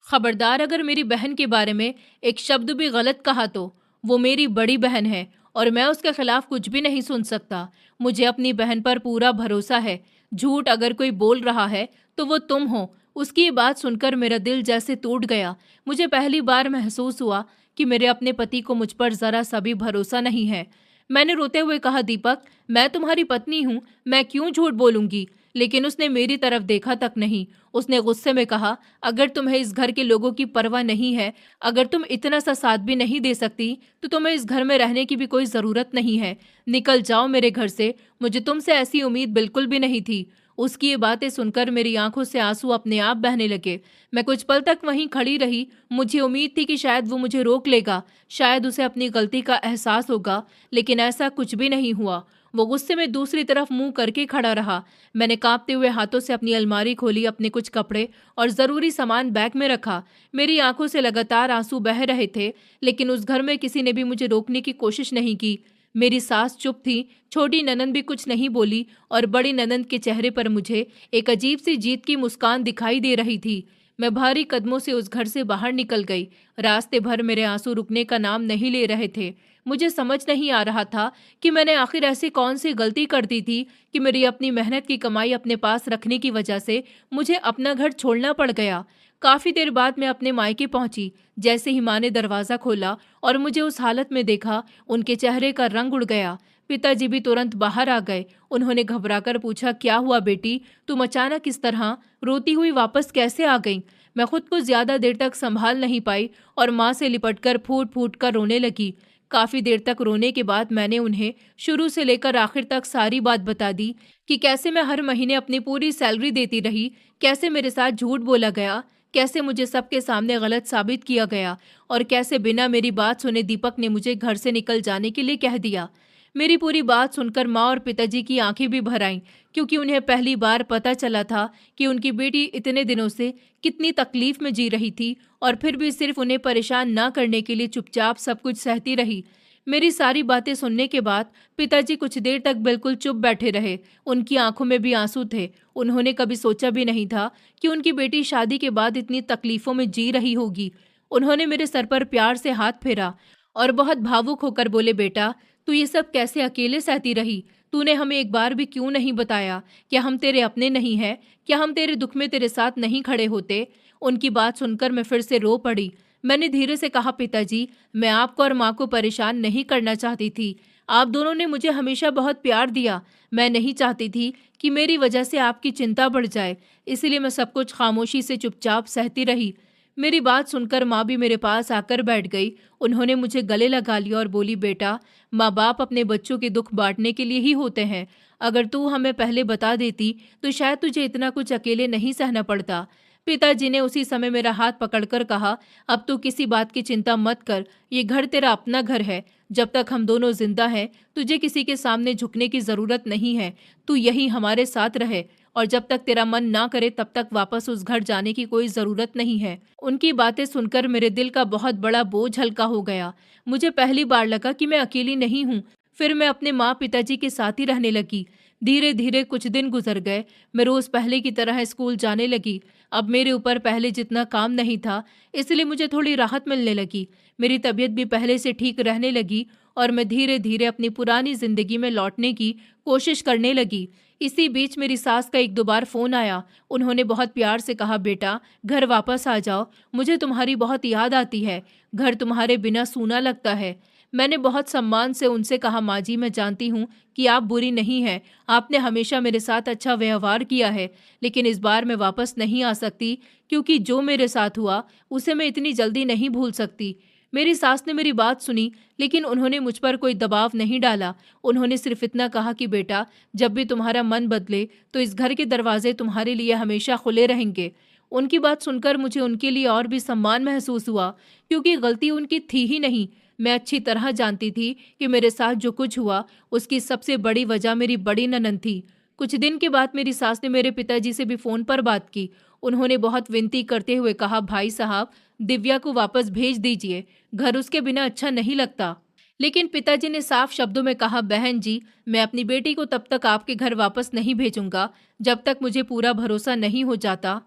खबरदार, अगर मेरी बहन के बारे में एक शब्द भी गलत कहा तो। वो मेरी बड़ी बहन है और मैं उसके खिलाफ कुछ भी नहीं सुन सकता। मुझे अपनी बहन पर पूरा भरोसा है। झूठ अगर कोई बोल रहा है तो वो तुम हो। उसकी ये बात सुनकर मेरा दिल जैसे टूट गया। मुझे पहली बार महसूस हुआ कि मेरे अपने पति को मुझ पर जरा सा भी भरोसा नहीं है। मैंने रोते हुए कहा, दीपक, मैं तुम्हारी पत्नी हूँ, मैं क्यों झूठ बोलूंगी? लेकिन उसने मेरी तरफ देखा तक नहीं। उसने गुस्से में कहा, अगर तुम्हें इस घर के लोगों की परवाह नहीं है, अगर तुम इतना सा साथ भी नहीं दे सकती, तो तुम्हें इस घर में रहने की भी कोई जरूरत नहीं है। निकल जाओ मेरे घर से। मुझे तुमसे ऐसी उम्मीद बिल्कुल भी नहीं थी। उसकी ये बातें सुनकर मेरी आंखों से आंसू अपने आप बहने लगे। मैं कुछ पल तक वहीं खड़ी रही। मुझे उम्मीद थी कि शायद वो मुझे रोक लेगा, शायद उसे अपनी गलती का एहसास होगा, लेकिन ऐसा कुछ भी नहीं हुआ। वो गुस्से में दूसरी तरफ मुंह करके खड़ा रहा। मैंने कांपते हुए हाथों से अपनी अलमारी खोली, अपने कुछ कपड़े और जरूरी सामान बैग में रखा। मेरी आंखों से लगातार आंसू बह रहे थे, लेकिन उस घर में किसी ने भी मुझे रोकने की कोशिश नहीं की। मेरी सास चुप थी, छोटी ननंद भी कुछ नहीं बोली और बड़ी ननंद के चेहरे पर मुझे एक अजीब सी जीत की मुस्कान दिखाई दे रही थी। मैं भारी कदमों से उस घर से बाहर निकल गई। रास्ते भर मेरे आंसू रुकने का नाम नहीं ले रहे थे। मुझे समझ नहीं आ रहा था कि मैंने आखिर ऐसी कौन सी गलती कर दी थी कि मेरी अपनी मेहनत की कमाई अपने पास रखने की वजह से मुझे अपना घर छोड़ना पड़ गया। काफी देर बाद मैं अपने मायके पहुंची। जैसे ही माँ ने दरवाजा खोला और मुझे उस हालत में देखा, उनके चेहरे का रंग उड़ गया। पिताजी भी तुरंत बाहर आ गए। उन्होंने घबराकर पूछा, क्या हुआ बेटी, तुम अचानक इस तरह रोती हुई वापस कैसे आ गई? मैं खुद को ज्यादा देर तक संभाल नहीं पाई और माँ से लिपटकर फूट फूट कर रोने लगी। काफी देर तक रोने के बाद मैंने उन्हें शुरू से लेकर आखिर तक सारी बात बता दी कि कैसे मैं हर महीने अपनी पूरी सैलरी देती रही, कैसे मेरे साथ झूठ बोला गया, कैसे मुझे सबके सामने गलत साबित किया गया और कैसे बिना मेरी बात सुने दीपक ने मुझे घर से निकल जाने के लिए कह दिया। मेरी पूरी बात सुनकर माँ और पिताजी की आंखें भी भर आईं, क्योंकि उन्हें पहली बार पता चला था कि उनकी बेटी इतने दिनों से कितनी तकलीफ में जी रही थी और फिर भी सिर्फ उन्हें परेशान ना करने के लिए चुपचाप सब कुछ सहती रही। मेरी सारी बातें सुनने के बाद पिताजी कुछ देर तक बिल्कुल चुप बैठे रहे। उनकी आंखों में भी आंसू थे। उन्होंने कभी सोचा भी नहीं था कि उनकी बेटी शादी के बाद इतनी तकलीफों में जी रही होगी। उन्होंने मेरे सर पर प्यार से हाथ फेरा और बहुत भावुक होकर बोले, बेटा, तू ये सब कैसे अकेले सहती रही? तूने हमें एक बार भी क्यों नहीं बताया? क्या हम तेरे अपने नहीं हैं? क्या हम तेरे दुख में तेरे साथ नहीं खड़े होते? उनकी बात सुनकर मैं फिर से रो पड़ी। मैंने धीरे से कहा, पिताजी, मैं आपको और माँ को परेशान नहीं करना चाहती थी। आप दोनों ने मुझे हमेशा बहुत प्यार दिया। मैं नहीं चाहती थी कि मेरी वजह से आपकी चिंता बढ़ जाए, इसलिए मैं सब कुछ खामोशी से चुपचाप सहती रही। मेरी बात सुनकर माँ भी मेरे पास आकर बैठ गई। उन्होंने मुझे गले लगा लिया और बोली, बेटा, माँ बाप अपने बच्चों के दुख बांटने के लिए ही होते हैं। अगर तू हमें पहले बता देती तो शायद तुझे इतना कुछ अकेले नहीं सहना पड़ता। पिताजी ने उसी समय मेरा हाथ पकड़कर कहा, अब तू किसी बात की चिंता मत कर। ये घर तेरा अपना घर है। जब तक हम दोनों जिंदा हैं तुझे किसी के सामने झुकने की जरूरत नहीं है। तू यहीं हमारे साथ रहे और जब तक तेरा मन ना करे तब तक वापस उस घर जाने की कोई जरूरत नहीं है। उनकी बातें सुनकर मेरे दिल का बहुत बड़ा बोझ हल्का हो गया। मुझे पहली बार लगा कि मैं अकेली नहीं हूँ। फिर मैं अपने माँ पिताजी के साथ ही रहने लगी। धीरे धीरे कुछ दिन गुजर गए। मैं रोज पहले की तरह स्कूल जाने लगी। अब मेरे ऊपर पहले जितना काम नहीं था, इसलिए मुझे थोड़ी राहत मिलने लगी। मेरी तबीयत भी पहले से ठीक रहने लगी और मैं धीरे धीरे अपनी पुरानी जिंदगी में लौटने की कोशिश करने लगी। इसी बीच मेरी सास का एक दो बार फोन आया। उन्होंने बहुत प्यार से कहा, बेटा, घर वापस आ जाओ, मुझे तुम्हारी बहुत याद आती है। घर तुम्हारे बिना सूना लगता है। मैंने बहुत सम्मान से उनसे कहा, माँ जी, मैं जानती हूँ कि आप बुरी नहीं हैं। आपने हमेशा मेरे साथ अच्छा व्यवहार किया है, लेकिन इस बार मैं वापस नहीं आ सकती, क्योंकि जो मेरे साथ हुआ उसे मैं इतनी जल्दी नहीं भूल सकती। मेरी सास ने मेरी बात सुनी, लेकिन उन्होंने मुझ पर कोई दबाव नहीं डाला। उन्होंने सिर्फ इतना कहा कि बेटा, जब भी तुम्हारा मन बदले तो इस घर के दरवाजे तुम्हारे लिए हमेशा खुले रहेंगे। उनकी बात सुनकर मुझे उनके लिए और भी सम्मान महसूस हुआ, क्योंकि गलती उनकी थी ही नहीं। मैं अच्छी तरह जानती थी कि मेरे साथ जो कुछ हुआ उसकी सबसे बड़ी वजह मेरी बड़ी ननद थी। कुछ दिन के बाद मेरी सास ने मेरे पिताजी से भी फोन पर बात की। उन्होंने बहुत विनती करते हुए कहा, भाई साहब, दिव्या को वापस भेज दीजिए। घर उसके बिना अच्छा नहीं लगता। लेकिन पिताजी ने साफ शब्दों में कहा, बहन जी, मैं अपनी बेटी को तब तक आपके घर वापस नहीं भेजूंगा जब तक मुझे पूरा भरोसा नहीं हो जाता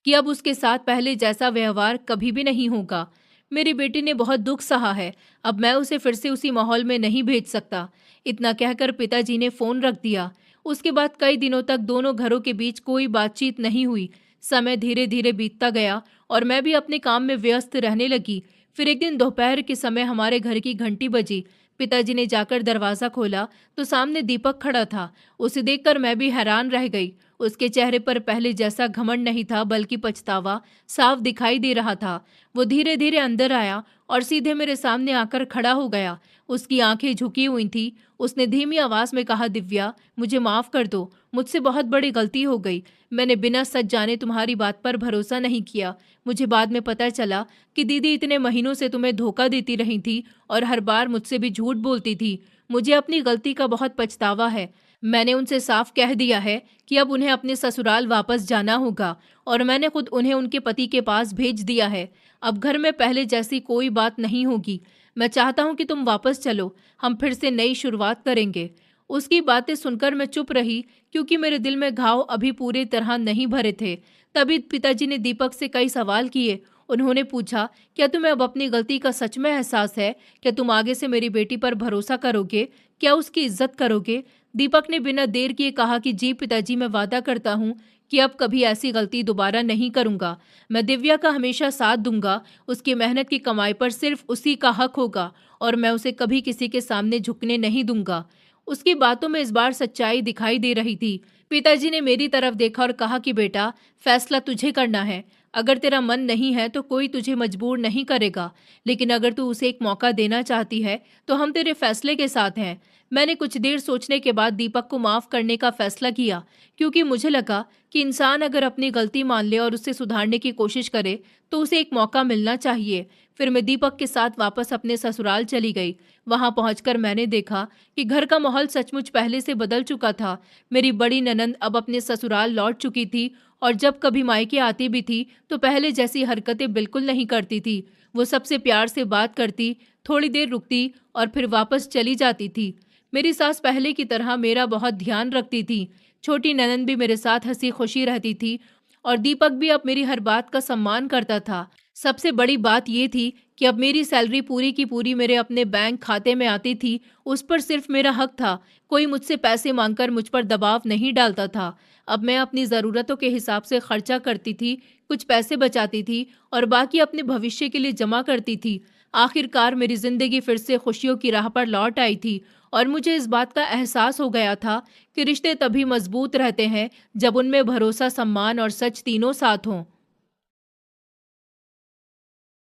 कि अब उसके साथ पहले जैसा व्यवहार कभी भी नहीं होगा। मेरी बेटी ने बहुत दुख सहा है। अब मैं उसे फिर से उसी माहौल में नहीं भेज सकता। इतना कहकर पिताजी ने फोन रख दिया। उसके बाद कई दिनों तक दोनों घरों के बीच कोई बातचीत नहीं हुई। समय धीरे धीरे बीतता गया और मैं भी अपने काम में व्यस्त रहने लगी। फिर एक दिन दोपहर के समय हमारे घर की घंटी बजी। पिताजी ने जाकर दरवाजा खोला तो सामने दीपक खड़ा था। उसे देखकर मैं भी हैरान रह गई। उसके चेहरे पर पहले जैसा घमंड नहीं था, बल्कि पछतावा साफ दिखाई दे रहा था। वो धीरे धीरे अंदर आया और सीधे मेरे सामने आकर खड़ा हो गया। उसकी आंखें झुकी हुई थी। उसने धीमी आवाज में कहा, दिव्या, मुझे माफ कर दो। मुझसे बहुत बड़ी गलती हो गई। मैंने बिना सच जाने तुम्हारी बात पर भरोसा नहीं किया। मुझे बाद में पता चला कि दीदी इतने महीनों से तुम्हें धोखा देती रही थी और हर बार मुझसे भी झूठ बोलती थी। मुझे अपनी गलती का बहुत पछतावा है। मैंने उनसे साफ कह दिया है कि अब उन्हें अपने ससुराल वापस जाना होगा और मैंने खुद उन्हें उनके पति के पास भेज दिया है। अब घर में पहले जैसी कोई बात नहीं होगी। मैं चाहता हूँ कि तुम वापस चलो, हम फिर से नई शुरुआत करेंगे। उसकी बातें सुनकर मैं चुप रही, क्योंकि मेरे दिल में घाव अभी पूरी तरह नहीं भरे थे। तभी पिताजी ने दीपक से कई सवाल किए। उन्होंने पूछा, क्या तुम्हें अब अपनी गलती का सच में एहसास है? क्या तुम आगे से मेरी बेटी पर भरोसा करोगे? क्या उसकी इज्जत करोगे? दीपक ने बिना देर किए कहा कि जी पिताजी, मैं वादा करता हूँ कि अब कभी ऐसी गलती दोबारा नहीं करूंगा। मैं दिव्या का हमेशा साथ दूंगा। उसकी मेहनत की कमाई पर सिर्फ उसी का हक होगा और मैं उसे कभी किसी के सामने झुकने नहीं दूंगा। उसकी बातों में इस बार सच्चाई दिखाई दे रही थी। पिताजी ने मेरी तरफ देखा और कहा कि बेटा, फैसला तुझे करना है। अगर तेरा मन नहीं है तो कोई तुझे मजबूर नहीं करेगा, लेकिन अगर तू उसे एक मौका देना चाहती है तो हम तेरे फैसले के साथ हैं। मैंने कुछ देर सोचने के बाद दीपक को माफ करने का फैसला किया, क्योंकि मुझे लगा कि इंसान अगर अपनी गलती मान ले और उसे सुधारने की कोशिश करे तो उसे एक मौका मिलना चाहिए। फिर मैं दीपक के साथ वापस अपने ससुराल चली गई। वहां पहुंचकर मैंने देखा कि घर का माहौल सचमुच पहले से बदल चुका था। मेरी बड़ी ननंद अब अपने ससुराल लौट चुकी थी और जब कभी मायके आती भी थी तो पहले जैसी हरकतें बिल्कुल नहीं करती थी। वो सबसे प्यार से बात करती, थोड़ी देर रुकती और फिर वापस चली जाती थी। मेरी सास पहले की तरह मेरा बहुत ध्यान रखती थी। छोटी ननंद भी मेरे साथ हंसी खुशी रहती थी और दीपक भी अब मेरी हर बात का सम्मान करता था। सबसे बड़ी बात ये थी कि अब मेरी सैलरी पूरी की पूरी मेरे अपने बैंक खाते में आती थी। उस पर सिर्फ मेरा हक था। कोई मुझसे पैसे मांगकर मुझ पर दबाव नहीं डालता था। अब मैं अपनी ज़रूरतों के हिसाब से खर्चा करती थी, कुछ पैसे बचाती थी और बाकी अपने भविष्य के लिए जमा करती थी। आखिरकार मेरी ज़िंदगी फिर से खुशियों की राह पर लौट आई थी और मुझे इस बात का एहसास हो गया था कि रिश्ते तभी मजबूत रहते हैं जब उनमें भरोसा, सम्मान और सच तीनों साथ हों।